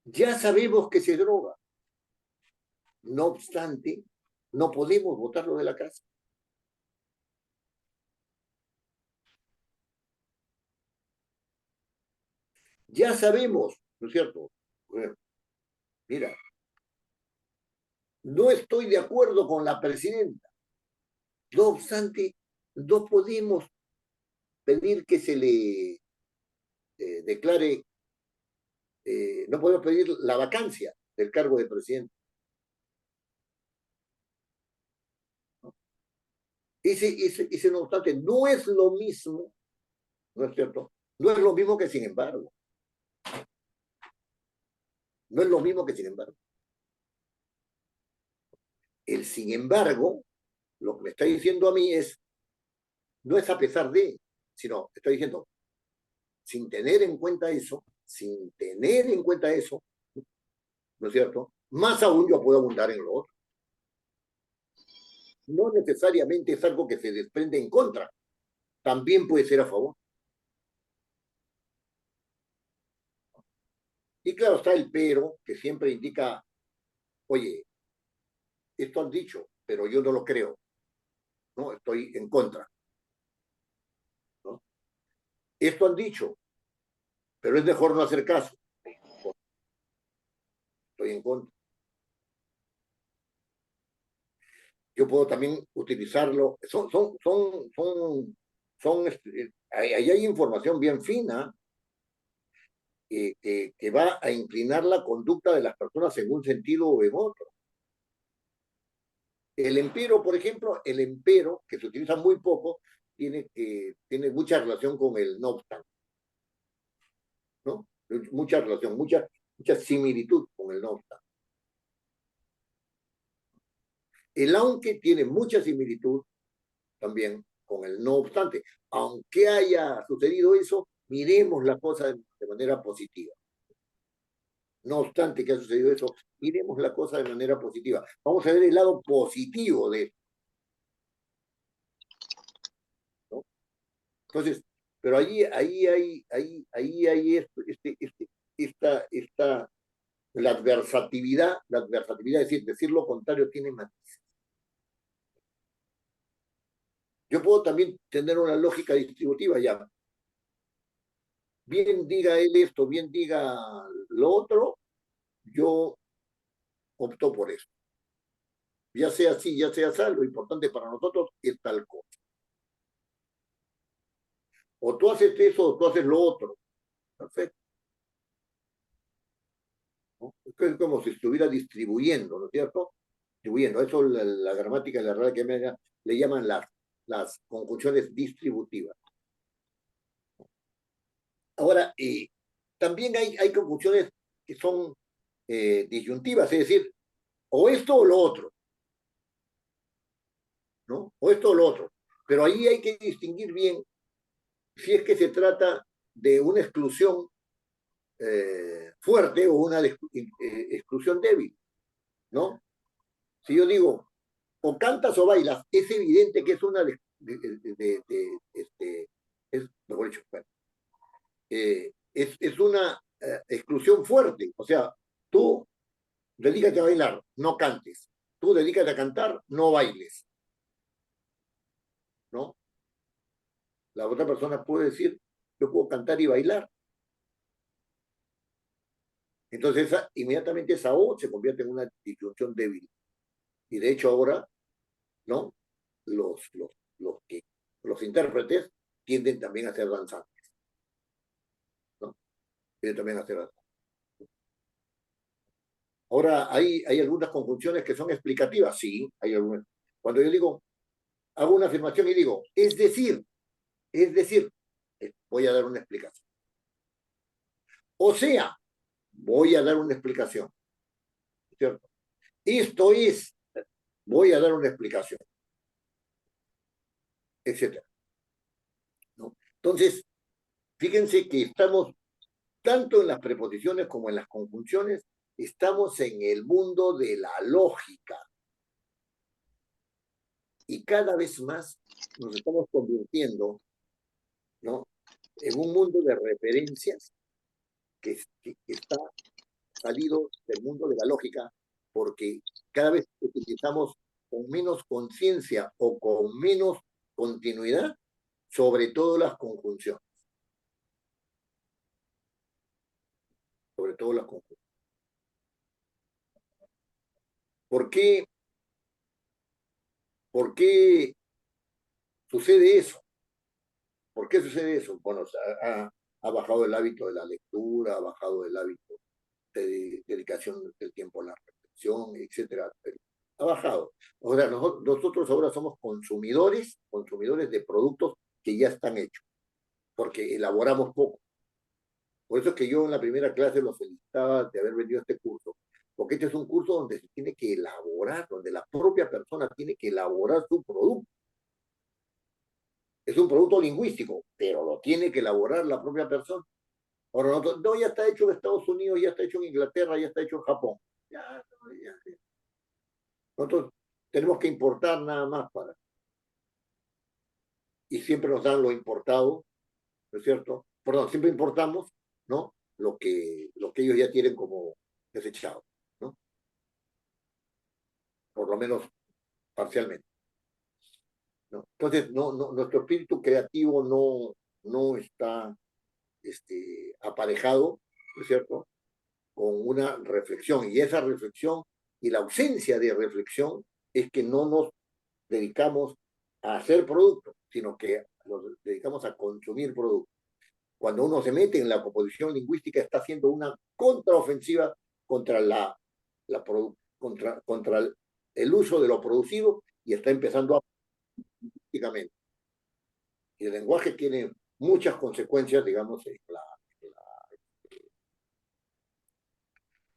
Ya sabemos que se droga. No obstante, no podemos botarlo de la casa. Ya sabemos, ¿no es cierto? Bueno, mira, no estoy de acuerdo con la presidenta. No obstante, no podemos pedir que se le declare, no podemos pedir la vacancia del cargo de presidente. ¿No? Ese no obstante no es lo mismo, ¿no es cierto? No es lo mismo que sin embargo. No es lo mismo que sin embargo. El sin embargo, lo que me está diciendo a mí es, no es a pesar de, sino estoy diciendo, sin tener en cuenta eso, sin tener en cuenta eso, ¿no es cierto? Más aún yo puedo abundar en lo otro. No necesariamente es algo que se desprende en contra, también puede ser a favor. Y claro está el pero, que siempre indica, oye, esto han dicho, pero yo no lo creo, ¿no? Estoy en contra, ¿no? Esto han dicho, pero es mejor no hacer caso, estoy en contra. Yo puedo también utilizarlo, ahí hay información bien fina que va a inclinar la conducta de las personas en un sentido o en otro. El empero, por ejemplo, el empero, que se utiliza muy poco, tiene mucha relación con el no obstante, ¿no? Mucha relación, mucha similitud con el no obstante. El aunque tiene mucha similitud también con el no obstante. Aunque haya sucedido eso, miremos la cosa de manera positiva. No obstante que ha sucedido eso, miremos la cosa de manera positiva. Vamos a ver el lado positivo de esto, ¿no? Entonces, pero ahí hay esta, la adversatividad, es decir lo contrario tiene matices. Yo puedo también tener una lógica distributiva ya. Bien diga él esto, bien diga lo otro, yo opto por eso. Ya sea así, ya sea así, lo importante para nosotros es tal cosa. O tú haces eso o tú haces lo otro. Perfecto. ¿No? Es como si estuviera distribuyendo, ¿no es cierto? Distribuyendo. Eso la gramática de la Real Academia le llaman las conjunciones distributivas. Ahora, también hay confusiones que son disyuntivas, es decir, o esto o lo otro, ¿no? O esto o lo otro. Pero ahí hay que distinguir bien si es que se trata de una exclusión fuerte o una exclusión débil, ¿no? Si yo digo, o cantas o bailas, es evidente que es una mejor dicho, bueno, es una exclusión fuerte. O sea, tú dedícate a bailar, no cantes. Tú dedícate a cantar, no bailes, ¿no? La otra persona puede decir, yo puedo cantar y bailar. Entonces, inmediatamente esa O se convierte en una disfunción débil. Y de hecho ahora, ¿no? Los, los, los, que, los intérpretes tienden también a ser danzantes, ¿no? Tienden también a ser danzantes. Ahora, hay algunas conjunciones que son explicativas, sí, hay algunas. Cuando yo digo, hago una afirmación y digo, es decir, voy a dar una explicación. O sea, voy a dar una explicación, ¿cierto? Esto es, voy a dar una explicación, etcétera, ¿no? Entonces, fíjense que estamos, tanto en las preposiciones como en las conjunciones, estamos en el mundo de la lógica y cada vez más nos estamos convirtiendo, ¿no? En un mundo de referencias que está salido del mundo de la lógica porque cada vez utilizamos con menos conciencia o con menos continuidad, sobre todo las conjunciones, sobre todo las conjunciones. ¿Por qué, por qué sucede eso? ¿Por qué sucede eso? Bueno, ha bajado el hábito de la lectura, ha bajado el hábito de dedicación del tiempo a la reflexión, etcétera. Ha bajado. O sea, nosotros ahora somos consumidores de productos que ya están hechos, porque elaboramos poco. Por eso es que yo en la primera clase los felicitaba de haber venido a este curso, porque este es un curso donde se tiene que elaborar, donde la propia persona tiene que elaborar su producto. Es un producto lingüístico, pero lo tiene que elaborar la propia persona. Ahora, no, ya está hecho en Estados Unidos, ya está hecho en Inglaterra, ya está hecho en Japón. Ya, no, ya. Nosotros tenemos que importar nada más y siempre nos dan lo importado, ¿no es cierto? Perdón, siempre importamos, ¿no? Lo que ellos ya tienen como desechado, ¿no? Por lo menos parcialmente, ¿no? Entonces, nuestro espíritu creativo no está aparejado, ¿no es cierto? Con una reflexión, y esa reflexión y la ausencia de reflexión es que no nos dedicamos a hacer productos, sino que nos dedicamos a consumir productos. Cuando uno se mete en la composición lingüística, está haciendo una contraofensiva contra contra el uso de lo producido y está empezando a prácticamente. Y el lenguaje tiene muchas consecuencias, digamos,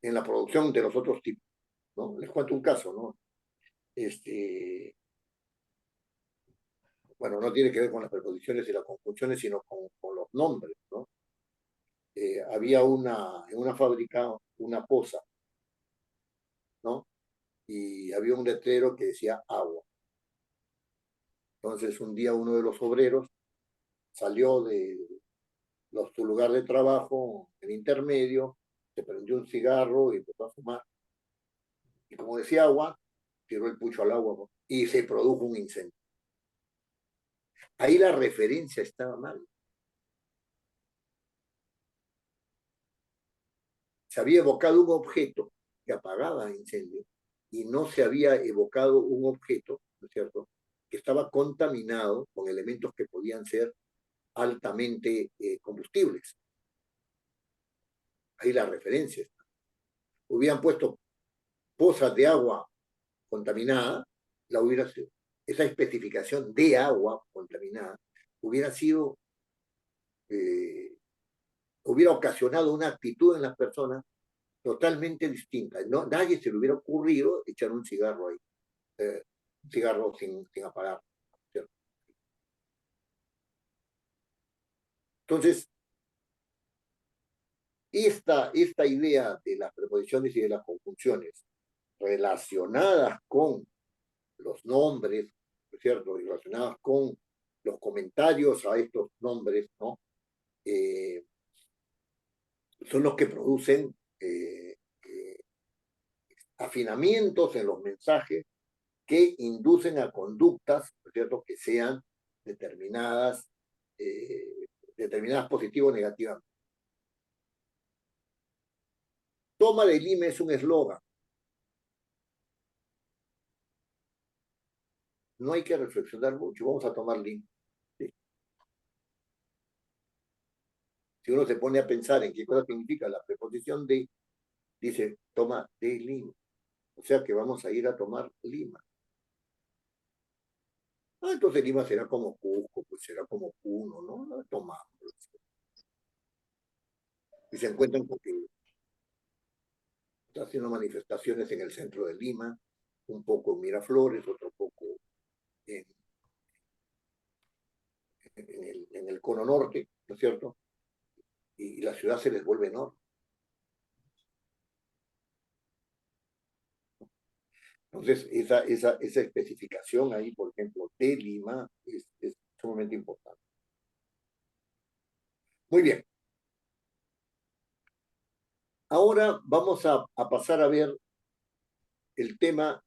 en la producción de los otros tipos, ¿no? Les cuento un caso, ¿no? Este, bueno, no tiene que ver con las preposiciones y las conjunciones, sino con los nombres, ¿no? Había en una fábrica una poza, ¿no? Y había un letrero que decía agua. Entonces un día uno de los obreros salió de su lugar de trabajo, el intermedio, se prendió un cigarro y empezó a fumar. Y como decía agua, tiró el pucho al agua, ¿no? Y se produjo un incendio. Ahí la referencia estaba mal. Se había evocado un objeto que apagaba incendios y no se había evocado un objeto, ¿no es cierto?, que estaba contaminado con elementos que podían ser altamente combustibles. Ahí la referencia está. Hubieran puesto pozas de agua contaminada, la hubiera sido, esa especificación de agua contaminada hubiera sido hubiera ocasionado una actitud en las personas totalmente distinta. No, nadie se le hubiera ocurrido echar un cigarro ahí, un cigarro sin apagar, ¿cierto? Entonces, esta idea de las preposiciones y de las conjunciones relacionadas con los nombres, ¿cierto? Y relacionadas con los comentarios a estos nombres, ¿no? Eh, son los que producen afinamientos en los mensajes que inducen a conductas, ¿cierto?, que sean determinadas, determinadas positivas o negativas. Toma de Lima es un eslogan. No hay que reflexionar mucho, vamos a tomar Lima. ¿Sí? Si uno se pone a pensar en qué cosa significa la preposición de, dice, toma de Lima. O sea que vamos a ir a tomar Lima. Ah, entonces Lima será como Cusco, pues será como Puno, ¿no? No tomamos. Y se encuentran con que está haciendo manifestaciones en el centro de Lima, un poco en Miraflores, otro poco en, en el cono norte, ¿no es cierto? Y la ciudad se les vuelve enorme. Entonces, esa especificación ahí, por ejemplo, de Lima, es sumamente importante. Muy bien. Ahora vamos a pasar a ver el tema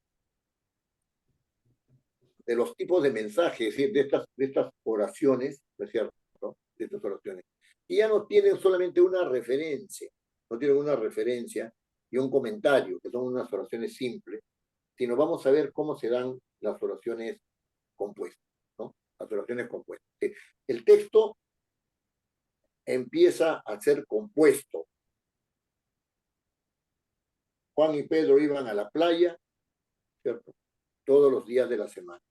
de los tipos de mensajes, es decir, de estas oraciones, ¿no es cierto? De estas oraciones. Y ya no tienen solamente una referencia, no tienen una referencia y un comentario, que son unas oraciones simples, sino vamos a ver cómo se dan las oraciones compuestas, ¿no? Las oraciones compuestas. El texto empieza a ser compuesto. Juan y Pedro iban a la playa, ¿cierto? Todos los días de la semana.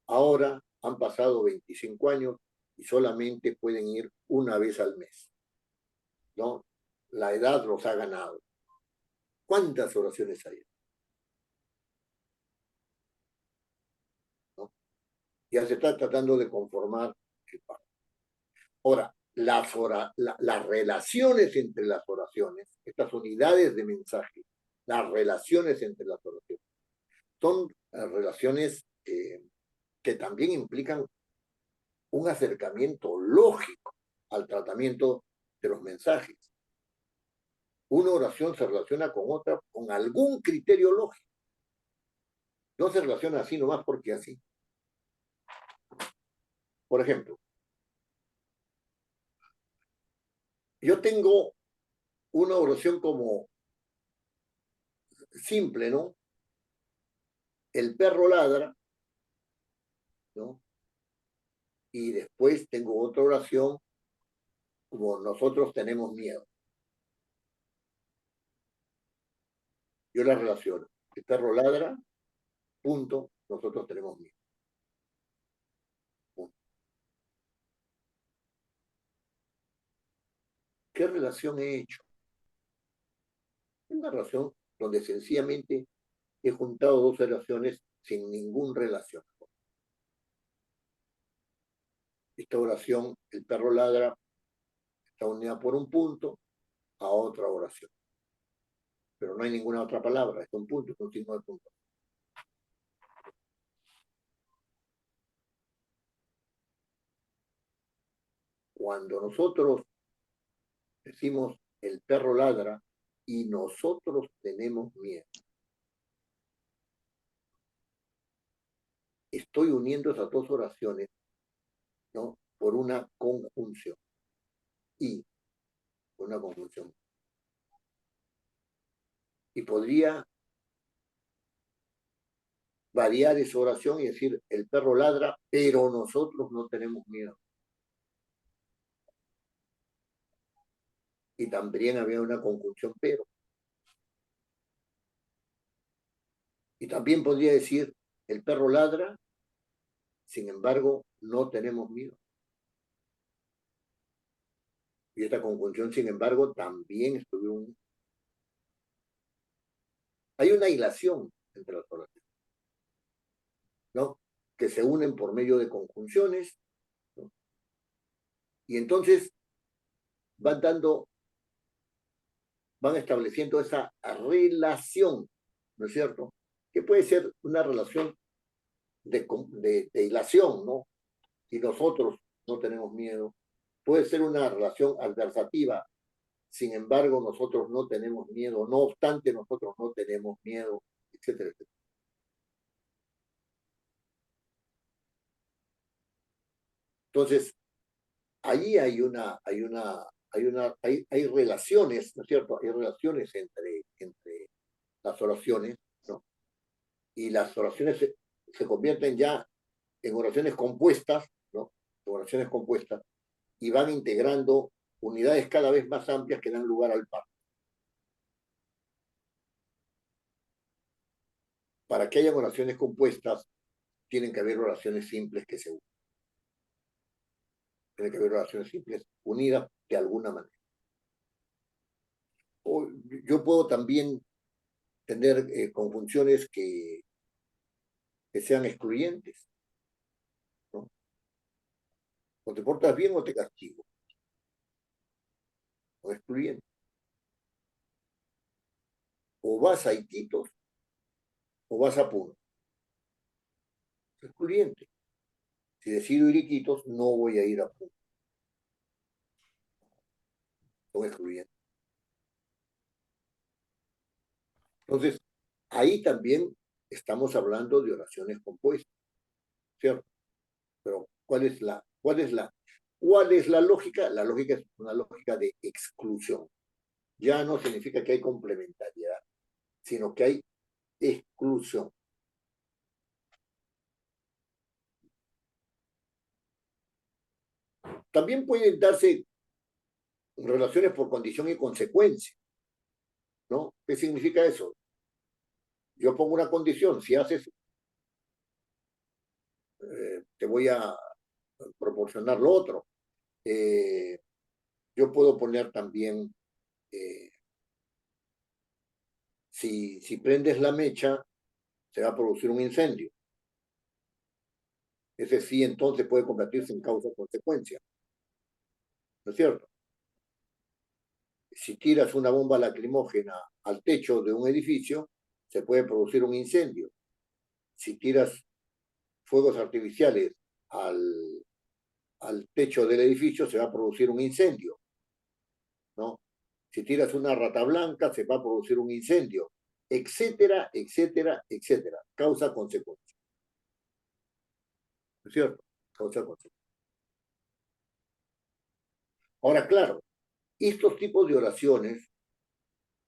Ahora han pasado 25 años y solamente pueden ir una vez al mes, ¿no? La edad los ha ganado. ¿Cuántas oraciones hay? ¿No? Ya se está tratando de conformar el pacto. Ahora, las relaciones entre las oraciones, estas unidades de mensaje, las relaciones entre las oraciones, son relaciones que también implican un acercamiento lógico al tratamiento de los mensajes. Una oración se relaciona con otra con algún criterio lógico. No se relaciona así nomás porque así. Por ejemplo, yo tengo una oración como simple, ¿no? El perro ladra, ¿no? Y después tengo otra oración como nosotros tenemos miedo. Yo la relaciono. El perro ladra, punto, nosotros tenemos miedo. Punto. ¿Qué relación he hecho? Una relación donde sencillamente he juntado dos oraciones sin ningún relación. Esta oración, el perro ladra, está unida por un punto a otra oración. Pero no hay ninguna otra palabra, es un punto, es un signo de punto. Cuando nosotros decimos el perro ladra y nosotros tenemos miedo, estoy uniendo esas dos oraciones, ¿no? Por una conjunción. Y una conjunción. Y podría variar esa oración y decir, el perro ladra, pero nosotros no tenemos miedo. Y también había una conjunción pero. Y también podría decir, el perro ladra, sin embargo, no tenemos miedo. Y esta conjunción, sin embargo, también hay una hilación entre las oraciones, ¿no? Que se unen por medio de conjunciones, ¿no? Y entonces van dando, van estableciendo esa relación, ¿no es cierto? Que puede ser una relación de hilación, ¿no? Y nosotros no tenemos miedo. Puede ser una relación adversativa, sin embargo, nosotros no tenemos miedo, no obstante, nosotros no tenemos miedo, etcétera, etcétera. Entonces, allí hay relaciones, ¿no es cierto? Hay relaciones entre las oraciones, ¿no? Y las oraciones se convierten ya en oraciones compuestas, ¿no? En oraciones compuestas, y van integrando unidades cada vez más amplias que dan lugar al par. Para que haya oraciones compuestas, tienen que haber oraciones simples que se unen. Tienen que haber oraciones simples unidas de alguna manera. O yo puedo también tener conjunciones que sean excluyentes, ¿no? O te portas bien o te castigo, o excluyente. O vas a Iquitos o vas a Puno, excluyente. Si decido ir a Iquitos, no voy a ir a Puno, son excluyentes. Entonces, ahí también estamos hablando de oraciones compuestas, ¿cierto? Pero cuál es la lógica? La lógica es una lógica de exclusión. Ya no significa que hay complementariedad, sino que hay exclusión. También pueden darse relaciones por condición y consecuencia, ¿no? ¿Qué significa eso? Yo pongo una condición, si haces, te voy a proporcionar lo otro. Eh, yo puedo poner también, eh, si prendes la mecha, se va a producir un incendio. Ese sí entonces puede convertirse en causa-consecuencia, ¿no es cierto? Si tiras una bomba lacrimógena al techo de un edificio, se puede producir un incendio. Si tiras fuegos artificiales al, al techo del edificio, se va a producir un incendio, ¿no? Si tiras una rata blanca, se va a producir un incendio, etcétera, etcétera, etcétera. Causa-consecuencia, ¿no es cierto? Causa-consecuencia. Ahora, claro, estos tipos de oraciones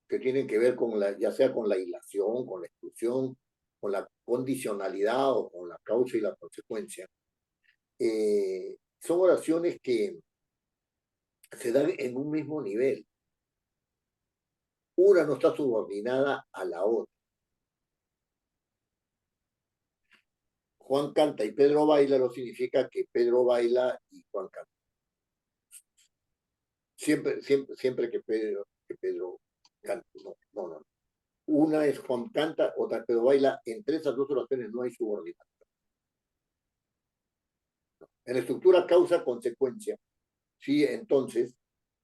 que tienen que ver con ya sea con la hilación, con la exclusión, con la condicionalidad o con la causa y la consecuencia, son oraciones que se dan en un mismo nivel. Una no está subordinada a la otra. Juan canta y Pedro baila no significa que Pedro baila y Juan canta. Siempre que Pedro canta. No, no, no. Una es Juan canta, otra es Pedro baila. Entre esas dos oraciones no hay subordinación. En la estructura causa-consecuencia, sí, entonces,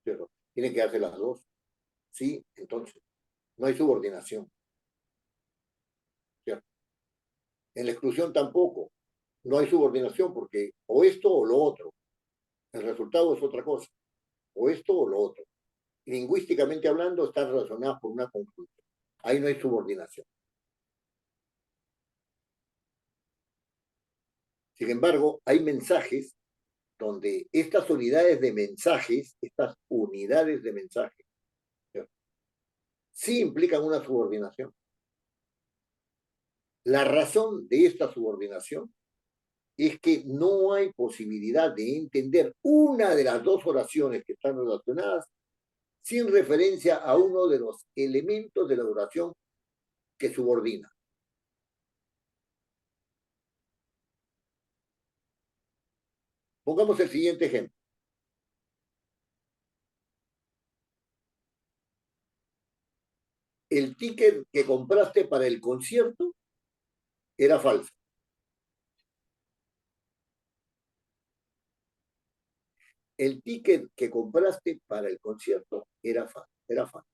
pero tienen que darse las dos. Sí, entonces, no hay subordinación, ¿cierto? En la exclusión tampoco, no hay subordinación porque o esto o lo otro. El resultado es otra cosa, o esto o lo otro. Lingüísticamente hablando, están relacionadas por una conjunción. Ahí no hay subordinación. Sin embargo, hay mensajes donde estas unidades de mensajes, ¿cierto? Sí implican una subordinación. La razón de esta subordinación es que no hay posibilidad de entender una de las dos oraciones que están relacionadas sin referencia a uno de los elementos de la oración que subordina. Pongamos el siguiente ejemplo. el ticket que compraste para el concierto era falso. El ticket que compraste para el concierto era falso.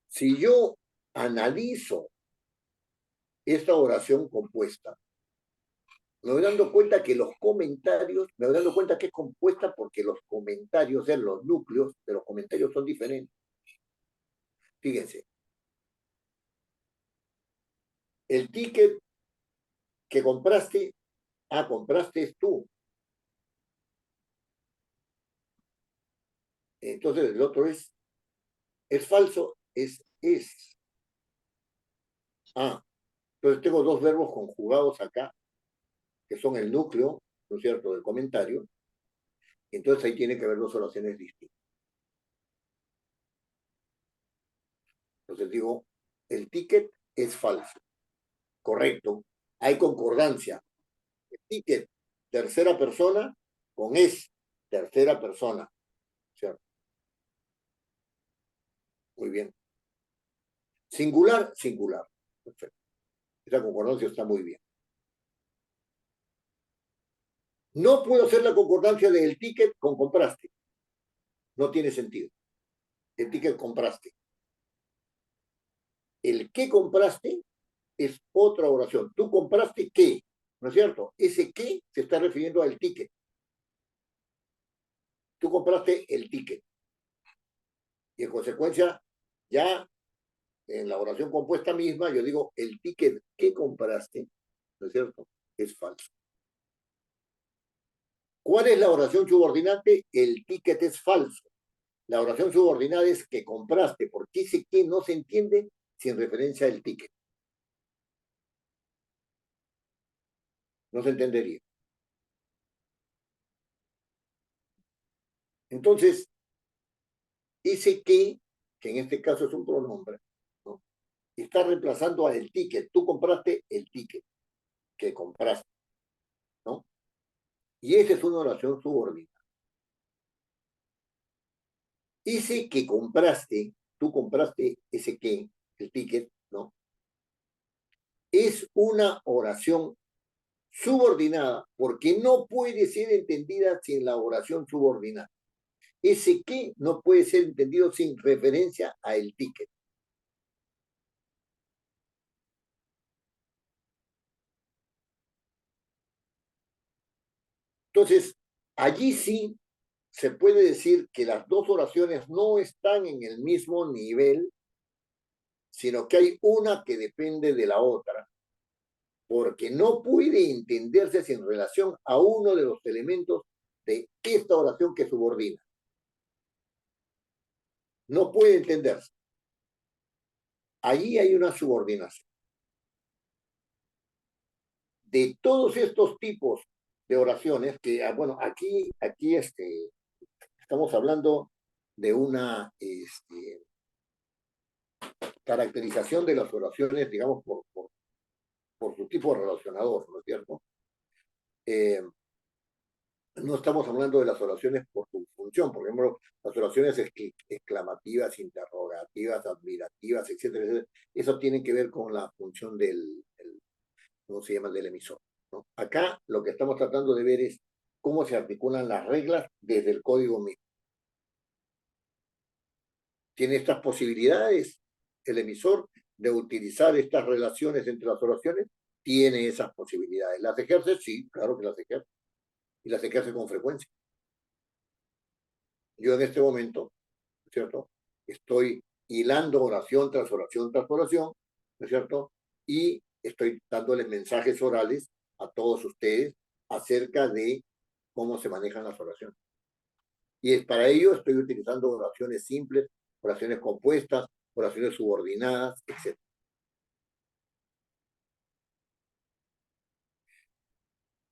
Si yo analizo esta oración compuesta, me voy dando cuenta que los comentarios, me voy dando cuenta que es compuesta porque los comentarios, los núcleos de los comentarios son diferentes. Fíjense, el ticket que compraste, compraste tú. Entonces el otro es falso, es. Entonces tengo dos verbos conjugados acá, que son el núcleo, ¿no es cierto?, del comentario. Entonces ahí tiene que haber dos oraciones distintas. Entonces digo, el ticket es falso. Correcto. Hay concordancia. El ticket, tercera persona, con es, tercera persona. ¿Cierto? Muy bien. Singular, singular. Perfecto. Esa concordancia está muy bien. No puedo hacer la concordancia del ticket con compraste. No tiene sentido. El ticket compraste. El que compraste es otra oración. Tú compraste qué, ¿no es cierto? Ese qué se está refiriendo al ticket. Tú compraste el ticket. Y en consecuencia, ya en la oración compuesta misma, yo digo, el ticket que compraste, ¿no es cierto?, es falso. ¿Cuál es la oración subordinante? El ticket es falso. La oración subordinada es que compraste, porque ese que no se entiende sin referencia al ticket. No se entendería. Entonces, ese que en este caso es un pronombre, ¿no?, está reemplazando al ticket. Tú compraste el ticket que compraste, ¿no? Y esa es una oración subordinada. Ese que compraste, tú compraste ese que, el ticket, ¿no?, es una oración subordinada porque no puede ser entendida sin la oración subordinada. Ese que no puede ser entendido sin referencia a el ticket. Entonces, allí sí se puede decir que las dos oraciones no están en el mismo nivel, sino que hay una que depende de la otra, porque no puede entenderse sin relación a uno de los elementos de esta oración que subordina. No puede entenderse. Allí hay una subordinación. De todos estos tipos de oraciones, que, bueno, aquí estamos hablando de una caracterización de las oraciones, digamos, por su tipo relacionador, ¿no es cierto? No estamos hablando de las oraciones por su función, por ejemplo, las oraciones exclamativas, interrogativas, admirativas, etcétera, etcétera. Eso tiene que ver con la función ¿cómo se llama?, del emisor, ¿no? Acá lo que estamos tratando de ver es cómo se articulan las reglas desde el código mismo. Tiene estas posibilidades el emisor de utilizar estas relaciones entre las oraciones, tiene esas posibilidades. ¿Las ejerce? Sí, claro que las ejerce. Y las ejerce con frecuencia. Yo en este momento, ¿cierto?, estoy hilando oración tras oración tras oración, ¿no es cierto? Y estoy dándoles mensajes orales a todos ustedes acerca de cómo se manejan las oraciones. Y para ello estoy utilizando oraciones simples, oraciones compuestas, oraciones subordinadas, etc.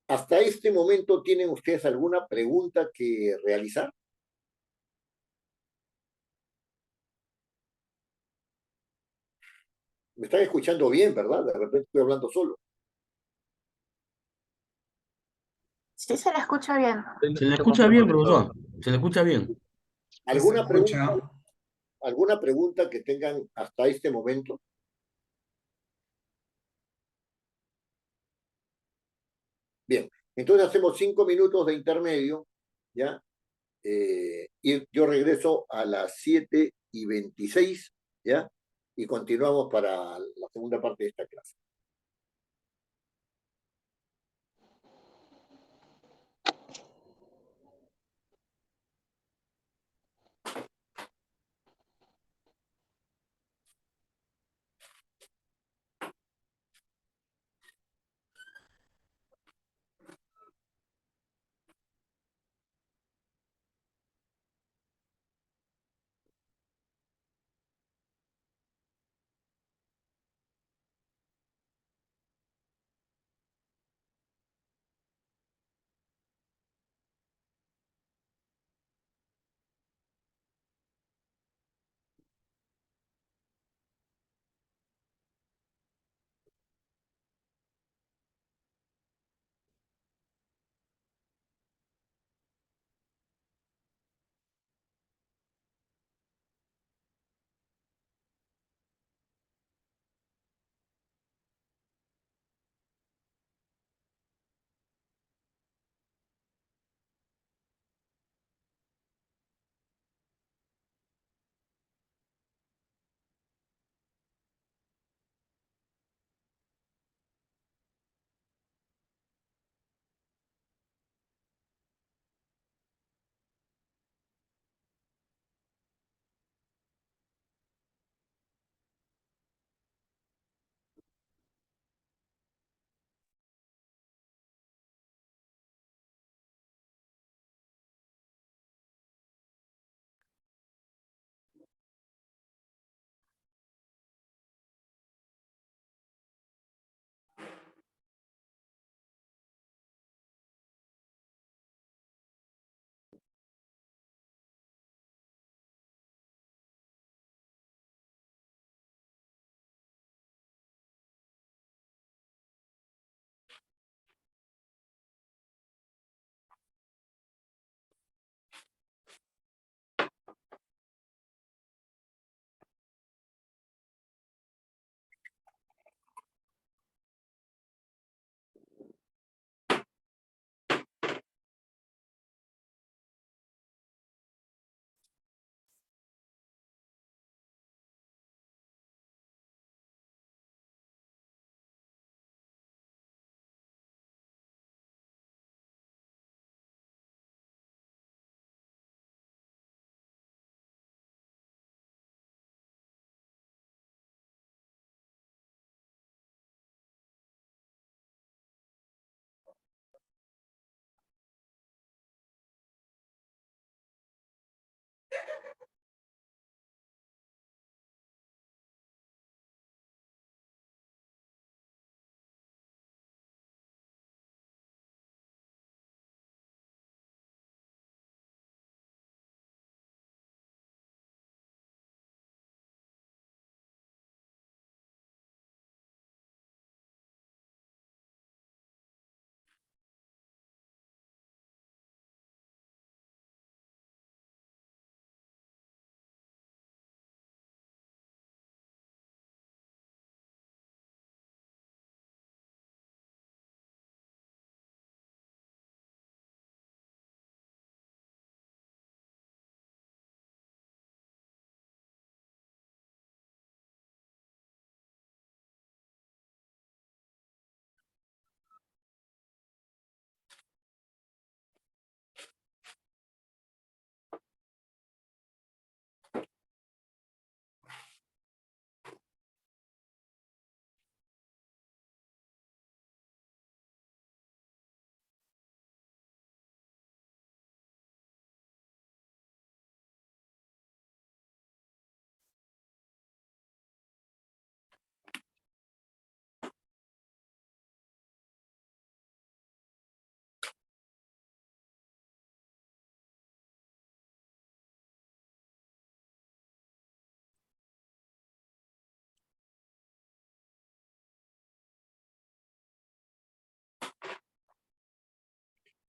¿Hasta este momento tienen ustedes alguna pregunta que realizar? Me están escuchando bien, ¿verdad? De repente estoy hablando solo. Sí, se la escucha bien. Se le escucha bien, profesor. Se le escucha bien. Sí, se ¿Alguna pregunta, escucha. alguna pregunta que tengan hasta este momento? Bien, entonces hacemos 5 minutos de intermedio, ¿ya? Y yo regreso a las 7:26, ¿ya? Y continuamos para la segunda parte de esta clase.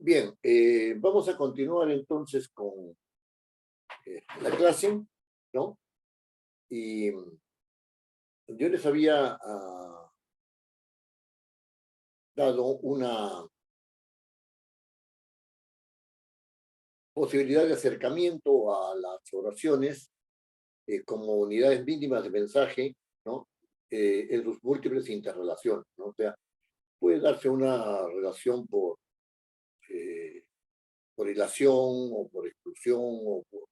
Bien, vamos a continuar entonces con la clase, ¿no? Y yo les había dado una posibilidad de acercamiento a las oraciones como unidades mínimas de mensaje, ¿no? En sus múltiples interrelaciones, ¿no? O sea, puede darse una relación por hilación o por exclusión o por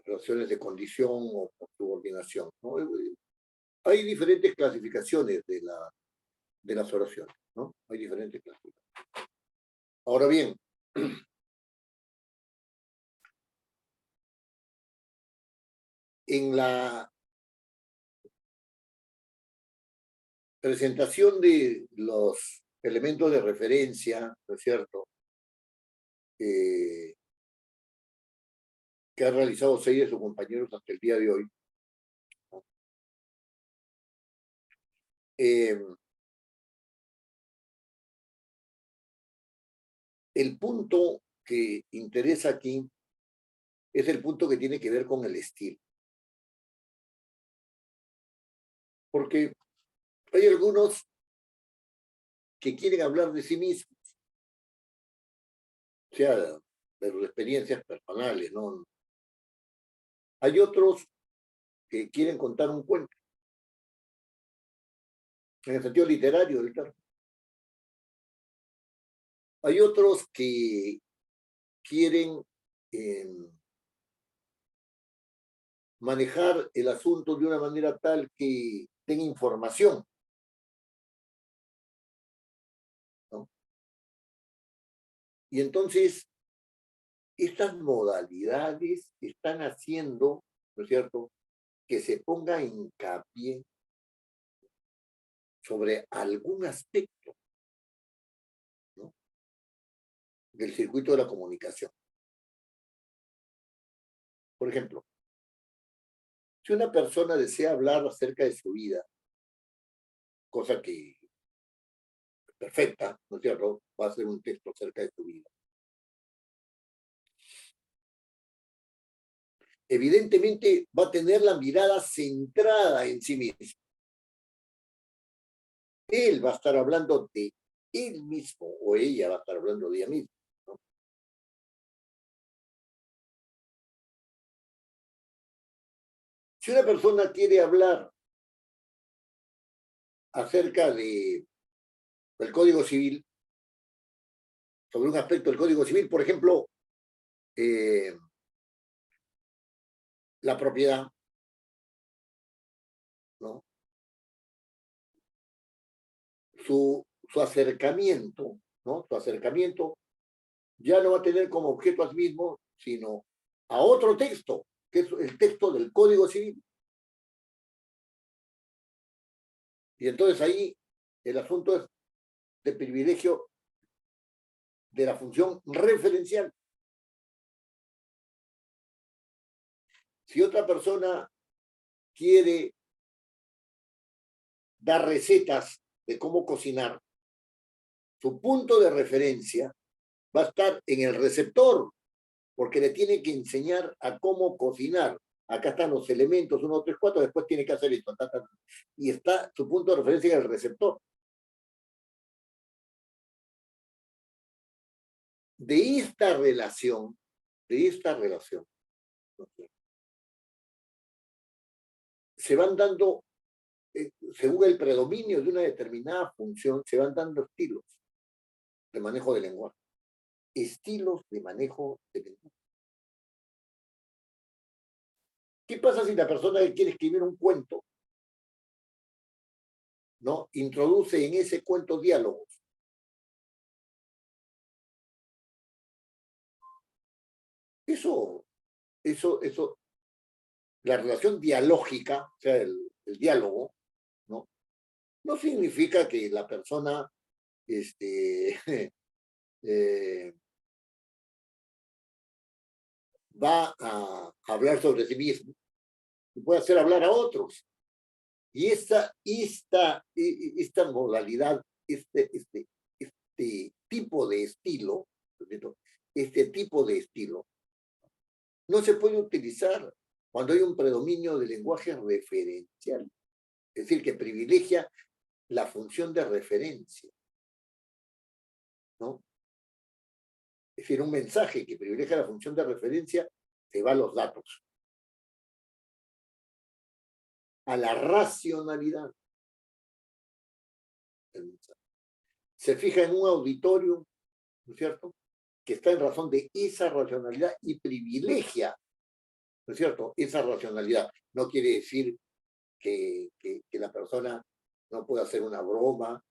relaciones de condición o por subordinación, ¿no? Hay diferentes clasificaciones de las oraciones, ¿no? Hay diferentes clasificaciones. Ahora bien, en la presentación de los elementos de referencia, ¿no es cierto?, que han realizado 6 de sus compañeros hasta el día de hoy, el punto que interesa aquí es el punto que tiene que ver con el estilo. Porque hay algunos que quieren hablar de sí mismos, o sea, de sus experiencias personales, ¿no? Hay otros que quieren contar un cuento, en el sentido literario del término. Hay otros que quieren manejar el asunto de una manera tal que tenga información, ¿no? Y entonces, estas modalidades están haciendo, ¿no es cierto?, que se ponga hincapié sobre algún aspecto, ¿no?, del circuito de la comunicación. Por ejemplo, si una persona desea hablar acerca de su vida, cosa que es perfecta, ¿no es cierto?, va a hacer un texto acerca de su vida. Evidentemente va a tener la mirada centrada en sí mismo. Él va a estar hablando de él mismo o ella va a estar hablando de ella misma, ¿no? Si una persona quiere hablar acerca del Código Civil, sobre un aspecto del Código Civil, por ejemplo, la propiedad, ¿no?, su acercamiento, ¿no?, su acercamiento ya no va a tener como objeto a sí mismo, sino a otro texto, que es el texto del Código Civil. Y entonces ahí el asunto es de privilegio de la función referencial. Si otra persona quiere dar recetas de cómo cocinar, su punto de referencia va a estar en el receptor, porque le tiene que enseñar a cómo cocinar. Acá están los elementos, 1, 2, 3, 4, después tiene que hacer esto. Y está su punto de referencia en el receptor. De esta relación, se van dando, según el predominio de una determinada función, se van dando estilos de manejo del lenguaje. Estilos de manejo del lenguaje. ¿Qué pasa si la persona que quiere escribir un cuento, ¿no?, introduce en ese cuento diálogos? Eso, la relación dialógica, o sea, el diálogo, ¿no?, no significa que la persona eh, va a hablar sobre sí mismo y puede hacer hablar a otros. Y esta modalidad, este tipo de estilo, este tipo de estilo, no se puede utilizar cuando hay un predominio del lenguaje referencial, es decir, que privilegia la función de referencia, ¿no? Es decir, un mensaje que privilegia la función de referencia se va a los datos, a la racionalidad del mensaje. Se fija en un auditorio, ¿no es cierto?, que está en razón de esa racionalidad y privilegia, ¿no es cierto?, esa racionalidad. No quiere decir que la persona no pueda hacer una broma,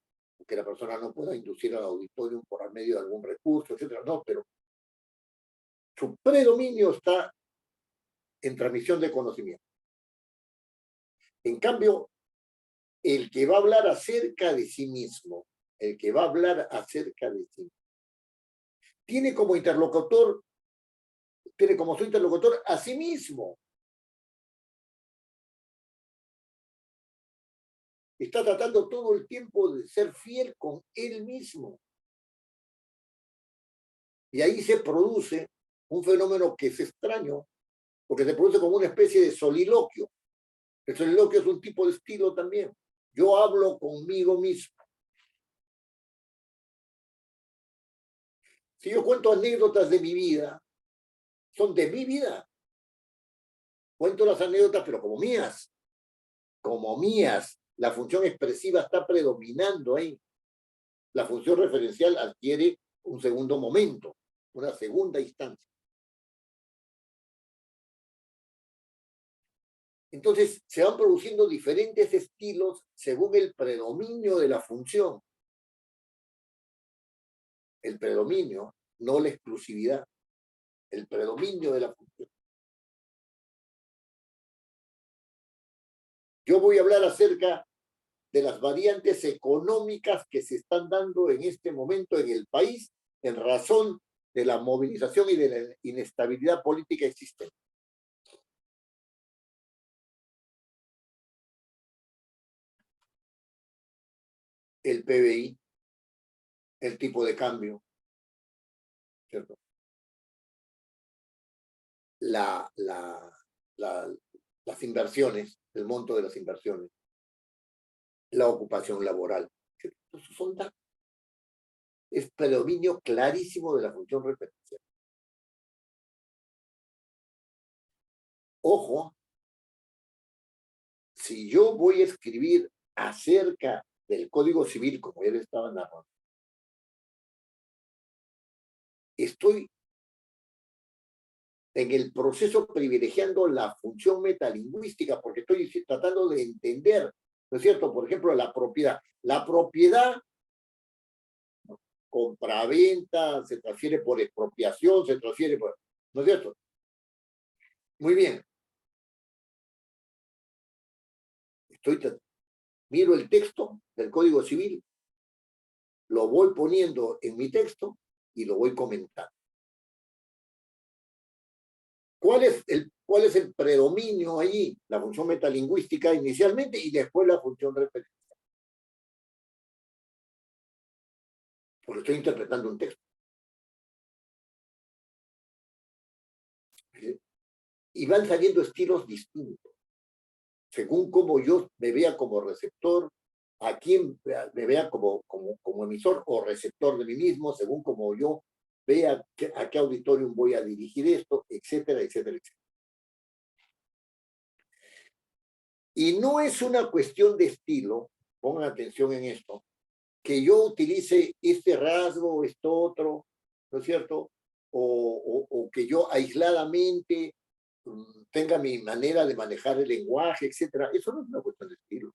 que la persona no pueda inducir al auditorio por medio de algún recurso, etcétera. No, pero su predominio está en transmisión de conocimiento. En cambio, el que va a hablar acerca de sí mismo, el que va a hablar acerca de sí mismo, tiene como interlocutor, tiene como su interlocutor a sí mismo. Está tratando todo el tiempo de ser fiel con él mismo. Y ahí se produce un fenómeno que es extraño, porque se produce como una especie de soliloquio. El soliloquio es un tipo de estilo también. Yo hablo conmigo mismo. Si yo cuento anécdotas de mi vida, son de mi vida. Cuento las anécdotas, pero como mías. Como mías. La función expresiva está predominando ahí. La función referencial adquiere un segundo momento, una segunda instancia. Entonces, se van produciendo diferentes estilos según el predominio de la función. El predominio, no la exclusividad. El predominio de la función. Yo voy a hablar acerca de las variantes económicas que se están dando en este momento en el país en razón de la movilización y de la inestabilidad política existente. El PBI, el tipo de cambio, ¿cierto? Las inversiones, el monto de las inversiones, la ocupación laboral. Esos son datos. Es predominio clarísimo de la función referencial. Ojo, si yo voy a escribir acerca del Código Civil, como ya le estaba narrando, estoy en el proceso privilegiando la función metalingüística, porque estoy tratando de entender, ¿no es cierto? Por ejemplo, la propiedad. La propiedad, compraventa, se transfiere por expropiación, se transfiere por... ¿No es cierto? Muy bien. Miro el texto del Código Civil, lo voy poniendo en mi texto y lo voy comentando. ¿Cuál es el predominio allí? La función metalingüística inicialmente y después la función referencial. Porque estoy interpretando un texto. ¿Sí? Y van saliendo estilos distintos, según cómo yo me vea como receptor, a quién me vea como emisor o receptor de mí mismo, según como yo vea a qué auditorium voy a dirigir esto, etcétera, etcétera, etcétera. Y no es una cuestión de estilo, pongan atención en esto, que yo utilice este rasgo o esto otro, ¿no es cierto? O que yo aisladamente tenga mi manera de manejar el lenguaje, etcétera. Eso no es una cuestión de estilo.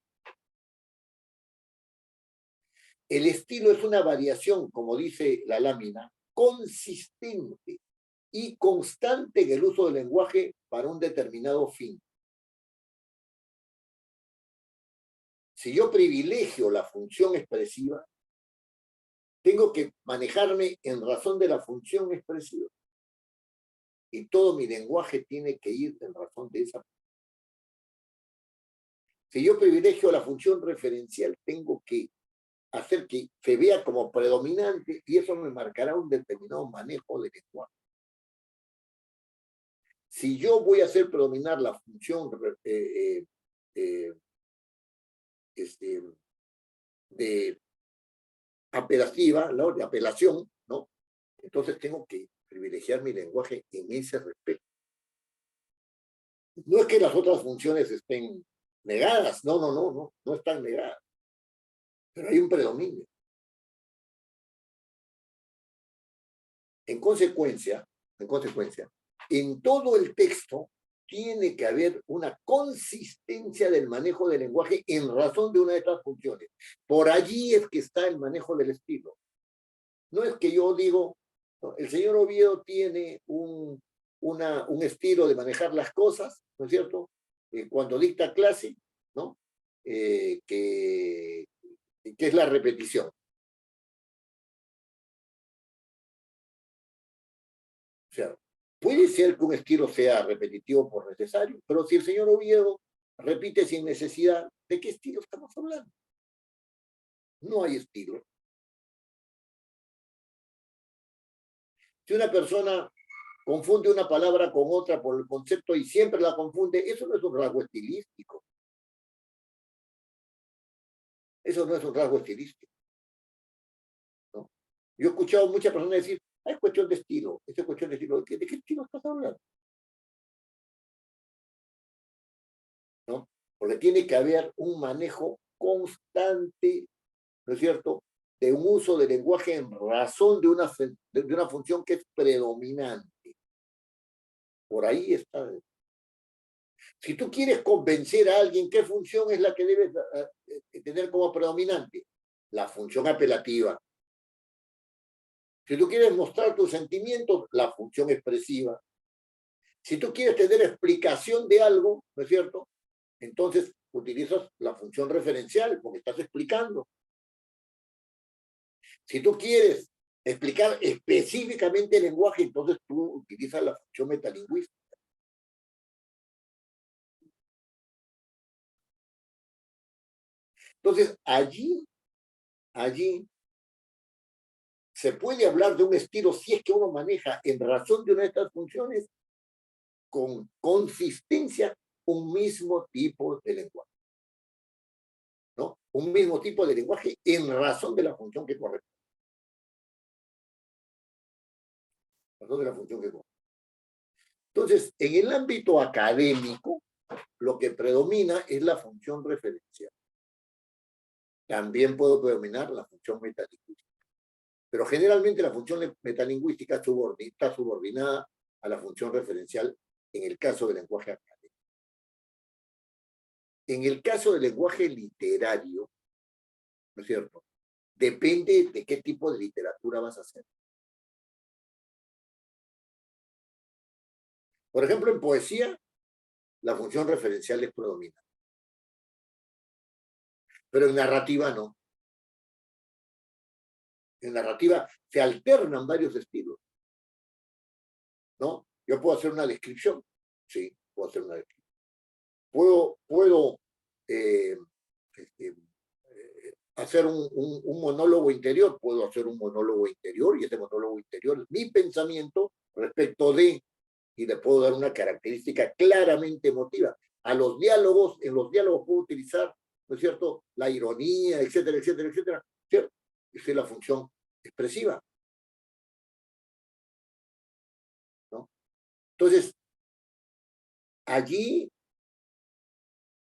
El estilo es una variación, como dice la lámina, consistente y constante en el uso del lenguaje para un determinado fin. Si yo privilegio la función expresiva, tengo que manejarme en razón de la función expresiva. Y todo mi lenguaje tiene que ir en razón de esa. Si yo privilegio la función referencial, tengo que hacer que se vea como predominante y eso me marcará un determinado manejo del lenguaje. Si yo voy a hacer predominar la función este, de apelativa, ¿no? De apelación, ¿no? Entonces tengo que privilegiar mi lenguaje en ese respecto. No es que las otras funciones estén negadas, no están negadas, pero hay un predominio. En consecuencia, en todo el texto tiene que haber una consistencia del manejo del lenguaje en razón de una de estas funciones. Por allí es que está el manejo del estilo. No es que yo digo, ¿no? El señor Oviedo tiene un estilo de manejar las cosas, ¿no es cierto? Cuando dicta clase, ¿no? Que es la repetición. O sea, puede ser que un estilo sea repetitivo por necesario, pero si el señor Oviedo repite sin necesidad, ¿de qué estilo estamos hablando? No hay estilo. Si una persona confunde una palabra con otra por el concepto y siempre la confunde, eso no es un rasgo estilístico. Eso no es un rasgo estilístico, ¿no? Yo he escuchado a muchas personas decir, es cuestión de estilo, es cuestión de estilo. ¿De qué estilo estás hablando? ¿No? Porque tiene que haber un manejo constante, ¿no es cierto?, de un uso del lenguaje en razón de una función que es predominante. Por ahí está. Si tú quieres convencer a alguien, ¿qué función es la que debes tener como predominante? La función apelativa. Si tú quieres mostrar tus sentimientos, la función expresiva. Si tú quieres tener explicación de algo, ¿no es cierto?, entonces utilizas la función referencial porque estás explicando. Si tú quieres explicar específicamente el lenguaje, entonces tú utilizas la función metalingüística. Entonces, allí se puede hablar de un estilo si es que uno maneja en razón de una de estas funciones con consistencia un mismo tipo de lenguaje, ¿no? Un mismo tipo de lenguaje en razón de la función que corresponde. Razón de la función que corresponde. Entonces, en el ámbito académico, lo que predomina es la función referencial. También puede predominar la función metalingüística. Pero generalmente la función metalingüística está subordinada a la función referencial en el caso del lenguaje académico. En el caso del lenguaje literario, ¿no es cierto?, depende de qué tipo de literatura vas a hacer. Por ejemplo, en poesía, la función referencial es predominante. Pero en narrativa no. En narrativa se alternan varios estilos, ¿no? Yo puedo hacer una descripción, sí, puedo hacer una descripción. Puedo este, hacer un monólogo interior, puedo hacer un monólogo interior y ese monólogo interior es mi pensamiento respecto de, y le puedo dar una característica claramente emotiva. En los diálogos puedo utilizar, ¿no es cierto?, la ironía, etcétera, etcétera, etcétera, ¿cierto? Esa es la función expresiva, ¿no? Entonces, allí,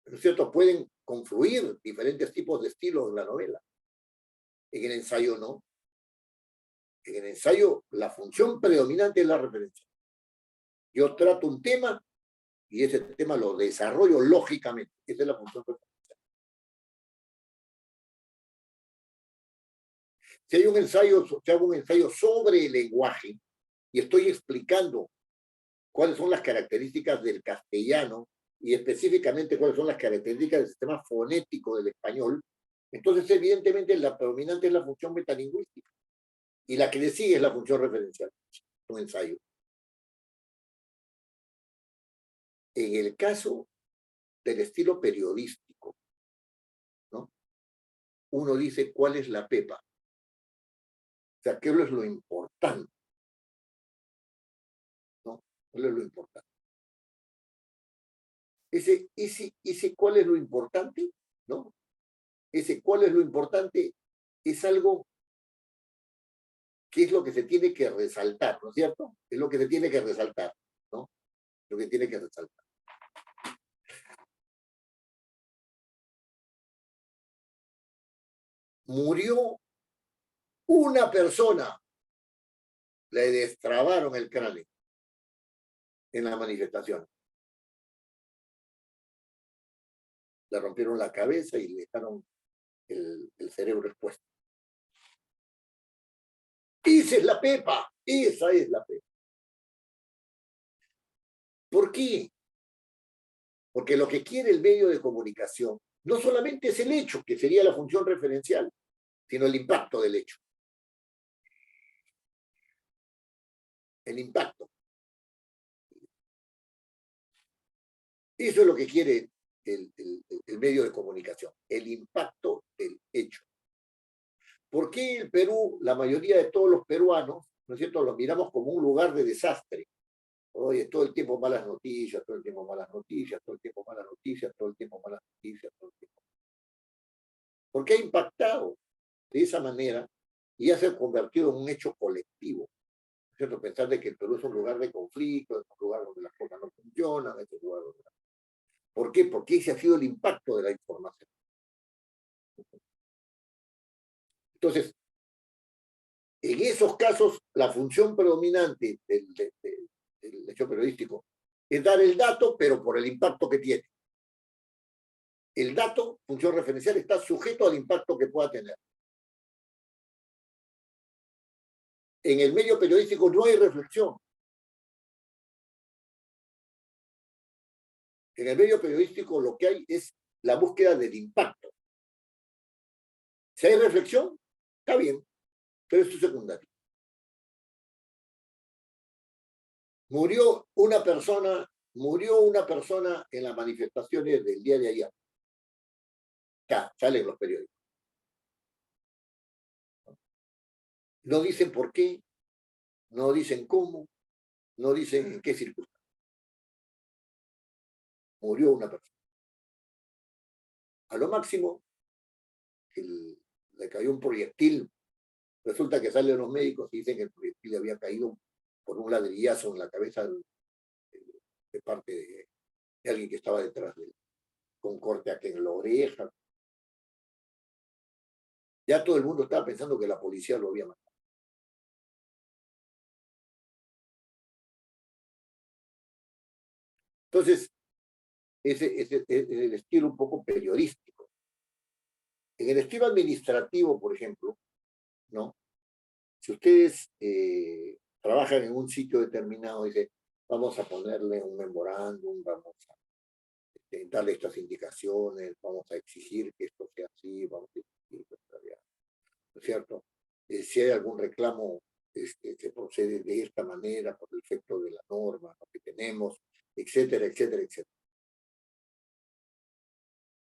¿no es cierto?, pueden confluir diferentes tipos de estilos en la novela. En el ensayo no. En el ensayo la función predominante es la referencia. Yo trato un tema y ese tema lo desarrollo lógicamente. Esa es la función referencial. Si hay un ensayo, si hago un ensayo sobre el lenguaje y estoy explicando cuáles son las características del castellano y específicamente cuáles son las características del sistema fonético del español, entonces evidentemente la predominante es la función metalingüística y la que le sigue es la función referencial, un ensayo. En el caso del estilo periodístico, ¿no?, uno dice cuál es la pepa, o sea, qué es lo importante, ¿no? ¿Cuál es lo importante? ¿Cuál es lo importante? ¿No? Ese cuál es lo importante es algo que es lo que se tiene que resaltar, ¿no es cierto? Es lo que se tiene que resaltar, ¿no? Lo que tiene que resaltar. Murió una persona, le destrabaron el cráneo en la manifestación. Le rompieron la cabeza y le dejaron el cerebro expuesto. Esa es la pepa, esa es la pepa. ¿Por qué? Porque lo que quiere el medio de comunicación no solamente es el hecho, que sería la función referencial, sino el impacto del hecho. El impacto. Eso es lo que quiere el medio de comunicación, el impacto del hecho. ¿Por qué el Perú, la mayoría de todos los peruanos, ¿no es cierto?, lo miramos como un lugar de desastre? Oye, todo el tiempo malas noticias, todo el tiempo malas noticias, todo el tiempo malas noticias, todo el tiempo malas noticias, todo el tiempo. ¿Por qué ha impactado de esa manera y ya se ha convertido en un hecho colectivo? ¿No es cierto? Pensar de que el Perú es un lugar de conflicto, es un lugar donde las cosas no funcionan, es un lugar donde... ¿Por qué? Porque ese ha sido el impacto de la información. Entonces, en esos casos, la función predominante del hecho periodístico es dar el dato, pero por el impacto que tiene. El dato, función referencial, está sujeto al impacto que pueda tener. En el medio periodístico no hay reflexión. En el medio periodístico lo que hay es la búsqueda del impacto. Si hay reflexión, está bien, pero esto es secundario. Murió una persona en las manifestaciones del día de ayer. Ya, salen los periódicos. No dicen por qué, no dicen cómo, no dicen en qué circunstancias. Murió una persona. A lo máximo, le cayó un proyectil. Resulta que salen los médicos y dicen que el proyectil le había caído por un ladrillazo en la cabeza de parte de alguien que estaba detrás de él, con corte aquí en la oreja. Ya todo el mundo estaba pensando que la policía lo había matado. Entonces, ese es el estilo un poco periodístico. En el estilo administrativo, por ejemplo, ¿no? Si ustedes trabajan en un sitio determinado, dice, vamos a ponerle un memorándum, vamos a darle estas indicaciones, vamos a exigir que esto sea así, vamos a exigir que esto sea, ¿no es cierto? Si hay algún reclamo, se procede de esta manera por el efecto de la norma, ¿no?, que tenemos, etcétera, etcétera, etcétera.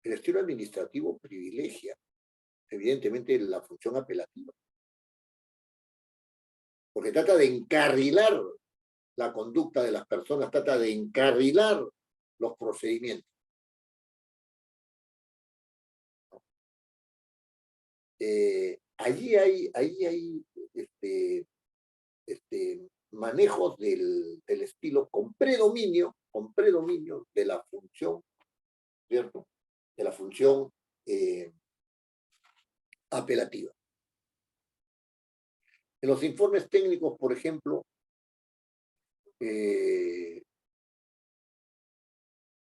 El estilo administrativo privilegia, evidentemente, la función apelativa, porque trata de encarrilar la conducta de las personas, trata de encarrilar los procedimientos. Allí hay manejos del estilo con predominio de la función, ¿cierto? De la función apelativa. En los informes técnicos, por ejemplo,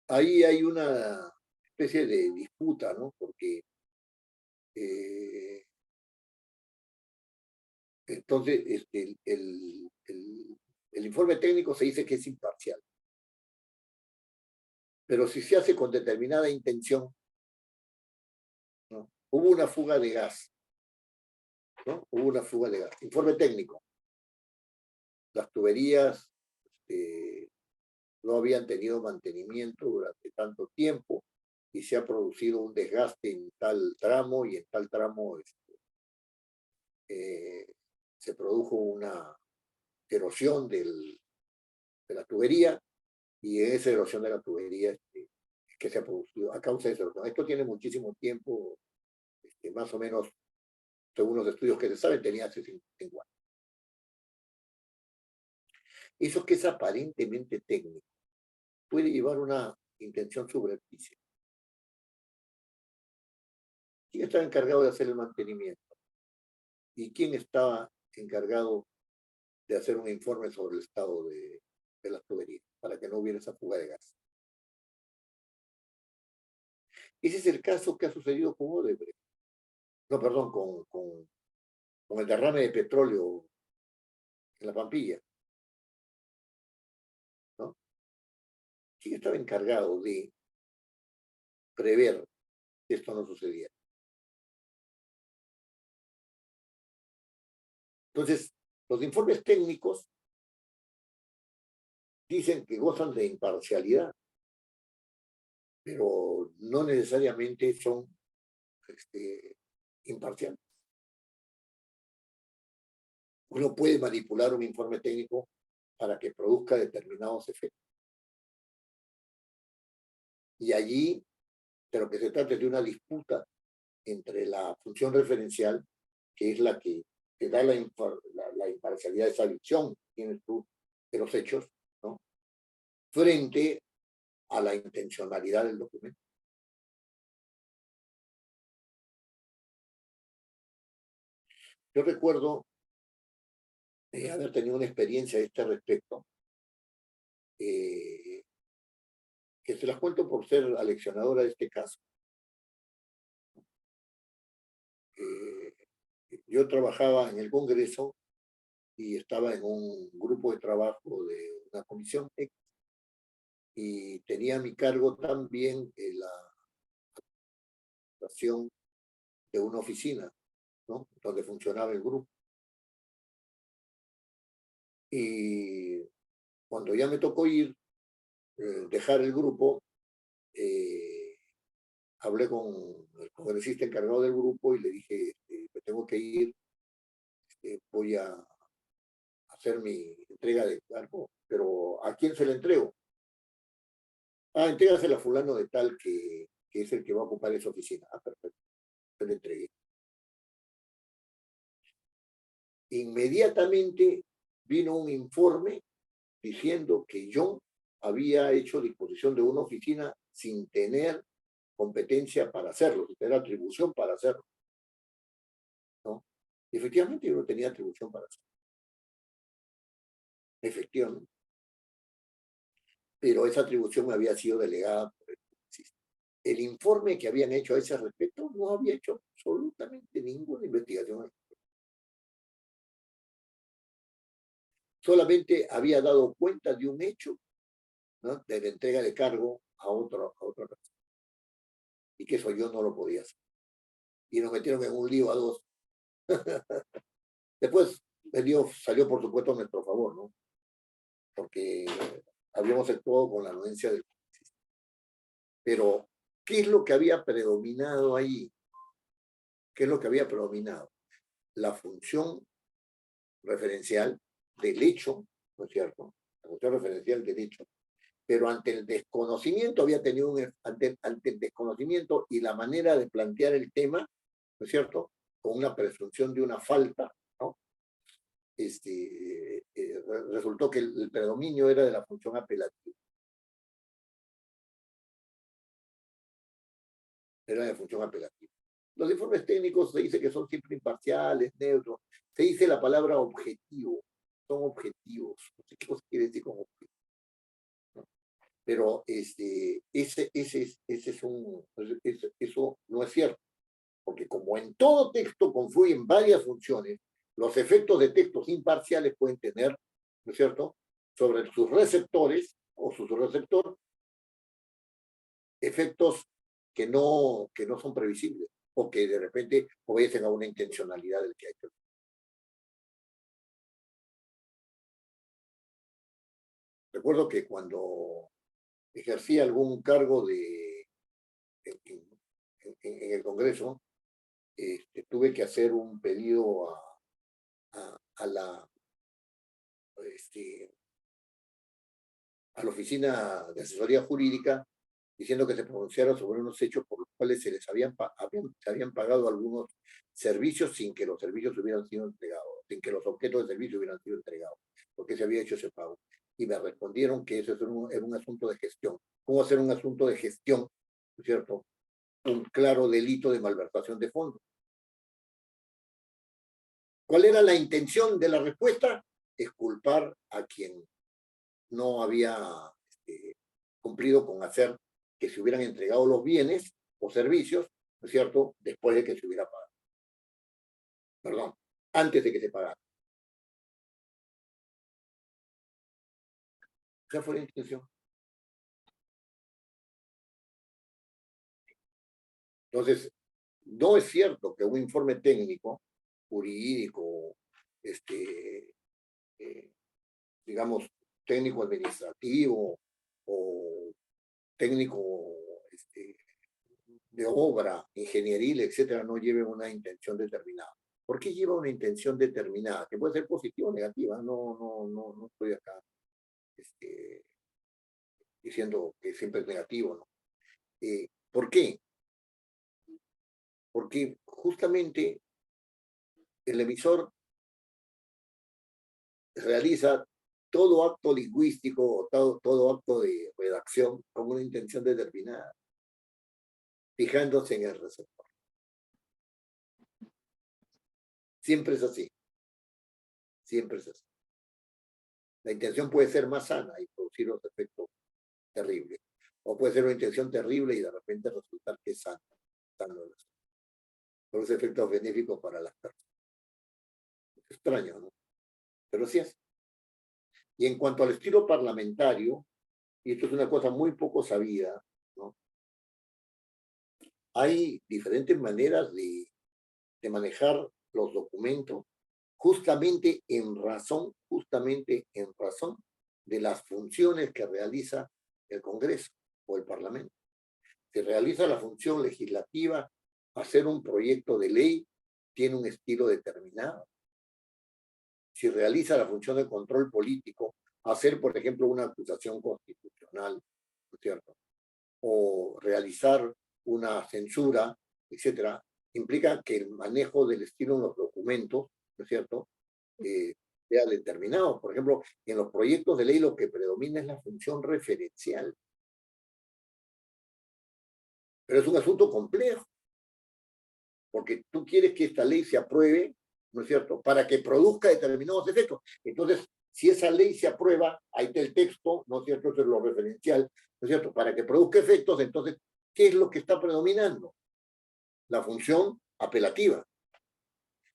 ahí hay una especie de disputa, ¿no? Porque entonces el informe técnico se dice que es imparcial. Pero si se hace con determinada intención, ¿no? Hubo una fuga de gas, ¿no? Hubo una fuga de gas. Informe técnico. Las tuberías no habían tenido mantenimiento durante tanto tiempo y se ha producido un desgaste en tal tramo y en tal tramo se produjo una erosión de la tubería y en esa erosión de la tubería que se ha producido a causa de eso. ¿No? Esto tiene muchísimo tiempo, más o menos, según los estudios que se saben, tenía hace 5 años. Eso que es aparentemente técnico puede llevar una intención subrepticia. ¿Quién estaba encargado de hacer el mantenimiento? ¿Y quién estaba encargado de hacer un informe sobre el estado de las tuberías para que no hubiera esa fuga de gas? Ese es el caso que ha sucedido con Odebrecht. No, perdón, con el derrame de petróleo en la Pampilla, ¿no? ¿Quién estaba encargado de prever que esto no sucediera? Entonces, los informes técnicos dicen que gozan de imparcialidad, pero no necesariamente son imparciales. Uno puede manipular un informe técnico para que produzca determinados efectos. Y allí, de lo que se trata es de una disputa entre la función referencial, que es la que te da la imparcialidad, esa visión que tienes tú de los hechos, ¿no? Frente a la intencionalidad del documento. Yo recuerdo haber tenido una experiencia a este respecto, que se las cuento por ser aleccionadora de este caso. Yo trabajaba en el Congreso y estaba en un grupo de trabajo de una comisión y tenía a mi cargo también la administración de una oficina, ¿no? Donde funcionaba el grupo. Y cuando ya me tocó ir, dejar el grupo, hablé con el congresista encargado del grupo y le dije, me tengo que ir, voy a hacer mi entrega de cargo, pero ¿a quién se la entrego? Ah, entrégasela a fulano de tal que es el que va a ocupar esa oficina. Ah, perfecto, se la entregué. Inmediatamente vino un informe diciendo que yo había hecho disposición de una oficina sin tener competencia para hacerlo, sin tener atribución para hacerlo, ¿no? Y efectivamente yo no tenía atribución para hacerlo. Efectivamente. Pero esa atribución me había sido delegada por el congresista. El informe que habían hecho a ese respecto no había hecho absolutamente ninguna investigación. Solamente había dado cuenta de un hecho, ¿no? De la entrega de cargo a otra persona. Y que eso yo no lo podía hacer. Y nos metieron en un lío a dos. Después salió por supuesto a nuestro favor, ¿no? Porque habíamos actuado con la anuencia del congresista. Pero, ¿qué es lo que había predominado ahí? ¿Qué es lo que había predominado? La función referencial del hecho, ¿no es cierto? La función referencial del hecho. Pero ante el desconocimiento había tenido ante el desconocimiento y la manera de plantear el tema, ¿no es cierto? Con una presunción de una falta, ¿no? Resultó que el predominio era de la función apelativa. Era de función apelativa. Los informes técnicos se dice que son siempre imparciales, neutros. Se dice la palabra objetivo. Son objetivos. No sé qué quiere decir con objetivo, ¿no? Pero eso no es cierto. Porque como en todo texto confluyen varias funciones, los efectos de textos imparciales pueden tener, ¿no es cierto?, sobre sus receptores o su receptor, efectos que no son previsibles o que de repente obedecen a una intencionalidad del que ha hecho. Recuerdo que cuando ejercí algún cargo en el Congreso, tuve que hacer un pedido a este, a la oficina de asesoría jurídica diciendo que se pronunciara sobre unos hechos por los cuales se habían pagado algunos servicios sin que los servicios hubieran sido entregados, sin que los objetos de servicio hubieran sido entregados, porque se había hecho ese pago. Y me respondieron que eso era un asunto de gestión. ¿Cómo hacer un asunto de gestión, ¿no es cierto? Un claro delito de malversación de fondos. ¿Cuál era la intención de la respuesta? Es culpar a quien no había cumplido con hacer que se hubieran entregado los bienes o servicios, ¿no es cierto?, después de que se hubiera pagado. Perdón, antes de que se pagara. Esa fue la intención. Entonces, no es cierto que un informe técnico, jurídico, digamos, técnico administrativo o técnico de obra, ingenieril, etcétera, no lleve una intención determinada. ¿Por qué lleva una intención determinada? Que puede ser positiva o negativa, no estoy acá diciendo que siempre es negativo, ¿no? ¿Por qué? Porque justamente el emisor realiza todo acto lingüístico, todo acto de redacción con una intención determinada, fijándose en el receptor. Siempre es así. Siempre es así. La intención puede ser más sana y producir los efectos terribles. O puede ser una intención terrible y de repente resultar que es sana. Con los efectos benéficos para las personas. Es extraño, ¿no? Pero sí es. Y en cuanto al estilo parlamentario, y esto es una cosa muy poco sabida, ¿no? Hay diferentes maneras de manejar los documentos justamente en razón de las funciones que realiza el Congreso o el Parlamento. Se realiza la función legislativa, hacer un proyecto de ley tiene un estilo determinado. Si realiza la función de control político, hacer, por ejemplo, una acusación constitucional, ¿no es cierto?, o realizar una censura, etcétera, implica que el manejo del estilo en los documentos, ¿no es cierto?, sea determinado. Por ejemplo, en los proyectos de ley lo que predomina es la función referencial. Pero es un asunto complejo, porque tú quieres que esta ley se apruebe, ¿no es cierto?, para que produzca determinados efectos. Entonces, si esa ley se aprueba, ahí está el texto, ¿no es cierto?, eso es lo referencial, ¿no es cierto?, para que produzca efectos, entonces, ¿qué es lo que está predominando? La función apelativa.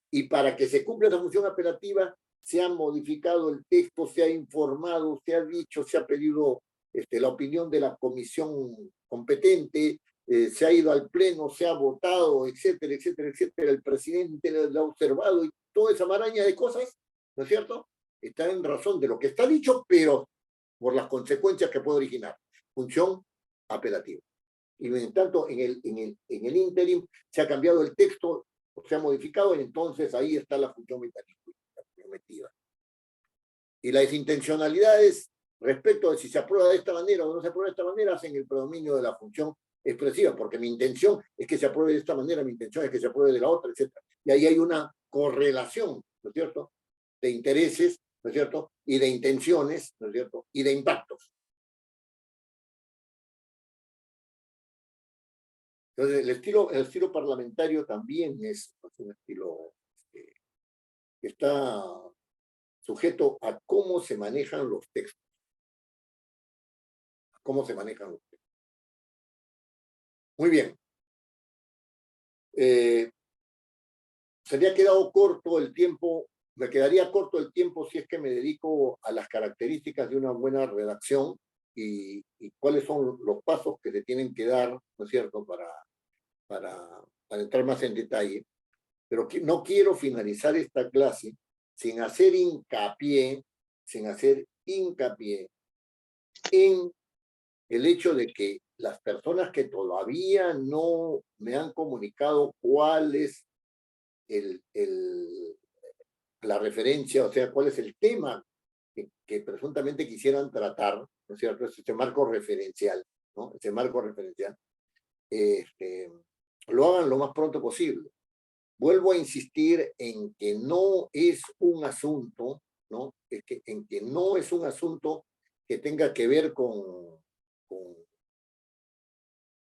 Y para que se cumpla esa función apelativa, se ha modificado el texto, se ha informado, se ha dicho, se ha pedido la opinión de la comisión competente, se ha ido al pleno, se ha votado, etcétera, etcétera, etcétera. El presidente lo ha observado y toda esa maraña de cosas, ¿no es cierto?, está en razón de lo que está dicho, pero por las consecuencias que puede originar. Función apelativa. Y en tanto, en el ínterin se ha cambiado el texto, se ha modificado, y entonces ahí está la función metida. Y las intencionalidades respecto de si se aprueba de esta manera o no se aprueba de esta manera hacen el predominio de la función expresiva, porque mi intención es que se apruebe de esta manera, mi intención es que se apruebe de la otra, etc. Y ahí hay una correlación, ¿no es cierto?, de intereses, ¿no es cierto?, y de intenciones, ¿no es cierto?, y de impactos. Entonces, el estilo parlamentario también es un estilo que está sujeto a cómo se manejan los textos. Cómo se manejan los textos. Muy bien. Se me ha quedado corto el tiempo, me quedaría corto el tiempo si es que me dedico a las características de una buena redacción y cuáles son los pasos que se tienen que dar, ¿no es cierto?, para entrar más en detalle. Pero no quiero finalizar esta clase sin hacer hincapié en el hecho de que las personas que todavía no me han comunicado cuál es la referencia, o sea, cuál es el tema que presuntamente quisieran tratar, ¿no es cierto?, este marco referencial. ¿no? Ese marco referencial, lo hagan lo más pronto posible. Vuelvo a insistir en que no es un asunto, ¿no? En que no es un asunto que tenga que ver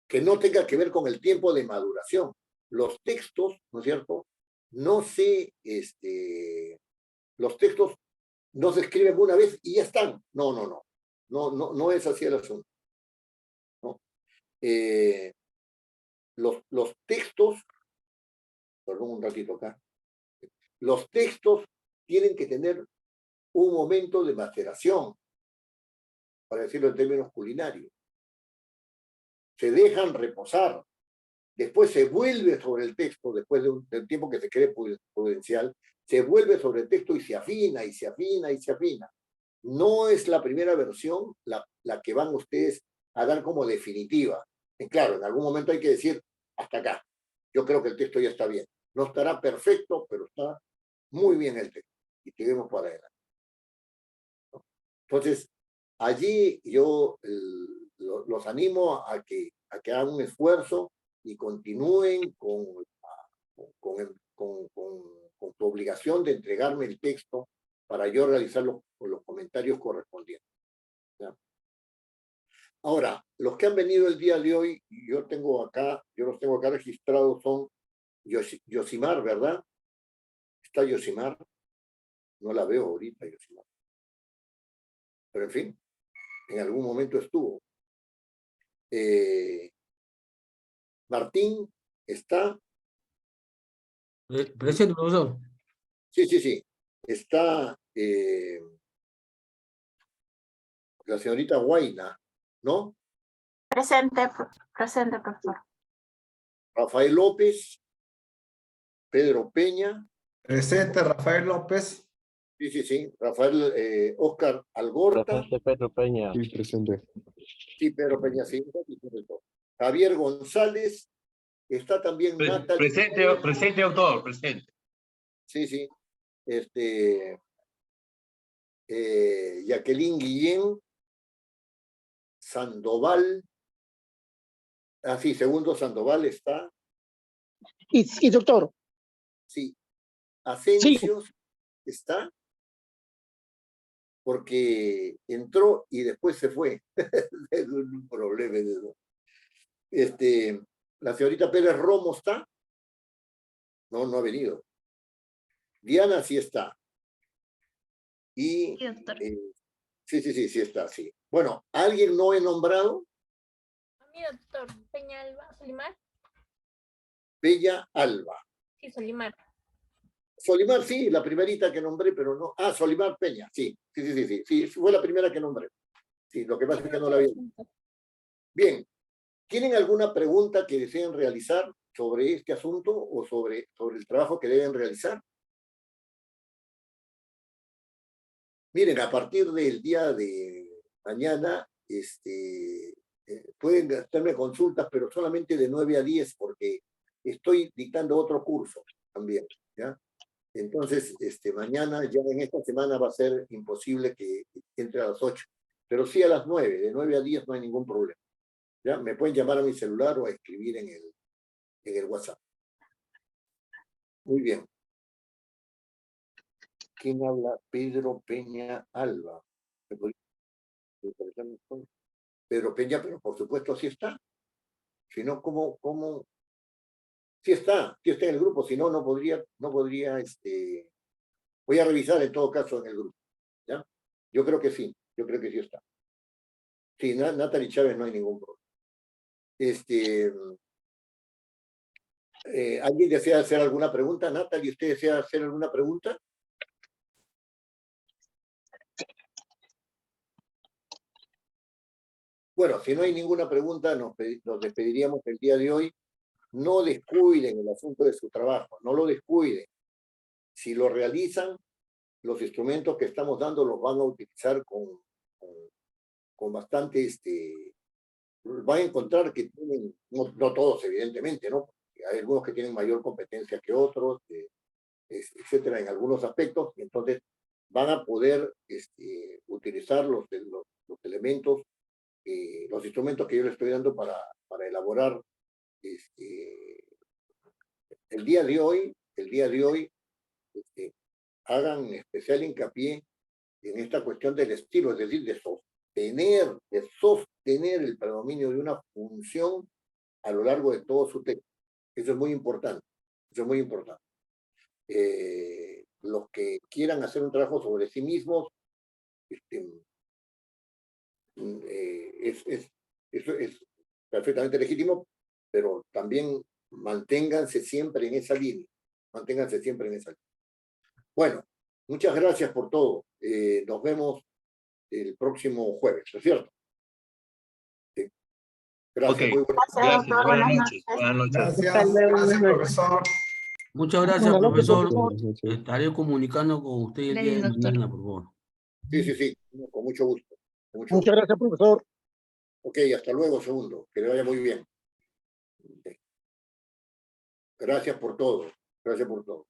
que no tenga que ver con el tiempo de maduración. Los textos, ¿no es cierto? No se, los textos no se escriben una vez y ya están. No, no, no. No es así el asunto, ¿no? Los textos, perdón un ratito acá, los textos tienen que tener un momento de maceración, para decirlo en términos culinarios. Se dejan reposar, después se vuelve sobre el texto, después del tiempo que se cree prudencial, se vuelve sobre el texto y se afina, y se afina, y se afina. No es la primera versión la que van ustedes a dar como definitiva. Y claro, en algún momento hay que decir, hasta acá. Yo creo que el texto ya está bien. No estará perfecto, pero está muy bien el texto. Y seguimos para adelante. Entonces, allí yo los animo a que hagan un esfuerzo y continúen con tu obligación de entregarme el texto para yo realizar los comentarios correspondientes, ¿ya? Ahora, los que han venido el día de hoy, yo los tengo acá registrados, son Yosimar, ¿verdad? ¿Está Yosimar? No la veo ahorita, Yosimar. Pero en fin, en algún momento estuvo. Martín, ¿está? Presente, profesor. Sí. Está la señorita Guaina, ¿no? Presente, profesor. Rafael López, Pedro Peña. Presente, Rafael López. Sí. Rafael, Oscar Algorta. Presente, Pedro Peña. Sí, presente. Sí, Pedro Peña, sí. Javier González. Está también Natalie. Presente, doctor, presente. Sí. Jacqueline Guillén. Sandoval. Sí, segundo Sandoval está. Y doctor. Sí. Asensios está. Porque entró y después se fue. Es un problema de eso. La señorita Pérez Romo está. No ha venido. Diana sí está. Y Sí, doctor. sí está, sí. Bueno, ¿alguien no he nombrado? Mi doctor, Peñalba, Solimar. Bella Alba. Sí, Solimar. Solimar, sí, la primerita que nombré, pero no. Ah, Solimar Peña, sí, fue la primera que nombré. Sí, lo que pasa es que no la vi. Bien, ¿tienen alguna pregunta que deseen realizar sobre este asunto o sobre el trabajo que deben realizar? Miren, a partir del día de mañana, pueden hacerme consultas, pero solamente de 9 a 10, porque estoy dictando otro curso también, ¿ya? Entonces, mañana, ya en esta semana va a ser imposible que entre a las 8, pero sí a las 9, de 9 a 10 no hay ningún problema, ¿ya? Me pueden llamar a mi celular o a escribir en el WhatsApp. Muy bien. ¿Quién habla? Pedro Peña Alba. Pedro Peña, pero por supuesto sí está. Si no, ¿cómo? Sí está en el grupo, si no, no podría, voy a revisar en todo caso en el grupo, ¿ya? Yo creo que sí está. Sí, Natalie Chávez no hay ningún problema. ¿Alguien desea hacer alguna pregunta? Natalie, ¿usted desea hacer alguna pregunta? Bueno, si no hay ninguna pregunta, nos despediríamos el día de hoy. No descuiden el asunto de su trabajo, no lo descuiden. Si lo realizan, los instrumentos que estamos dando los van a utilizar con bastante, van a encontrar que tienen, no todos evidentemente, ¿no? Hay algunos que tienen mayor competencia que otros, etcétera, en algunos aspectos, y entonces van a poder utilizar los elementos los instrumentos que yo le estoy dando para elaborar el día de hoy, hagan especial hincapié en esta cuestión del estilo, es decir, de sostener el predominio de una función a lo largo de todo su texto. Eso es muy importante. Eso es muy importante. Los que quieran hacer un trabajo sobre sí mismos, eso es perfectamente legítimo, pero también manténganse siempre en esa línea. Manténganse siempre en esa línea. Bueno, muchas gracias por todo. Nos vemos el próximo jueves, ¿no es cierto? Sí. Gracias. Ok. Muy buenas. Gracias. doctor. Buenas noches. Buenas noches. Gracias, gracias, profesor. Muchas gracias, Buenas noches, profesor. profesor. Estaré comunicando con usted el día de mañana, por favor. Sí, con mucho gusto. Con mucho gusto. Muchas gracias, profesor. Ok, hasta luego, segundo. Que le vaya muy bien. Gracias por todo. Gracias por todo.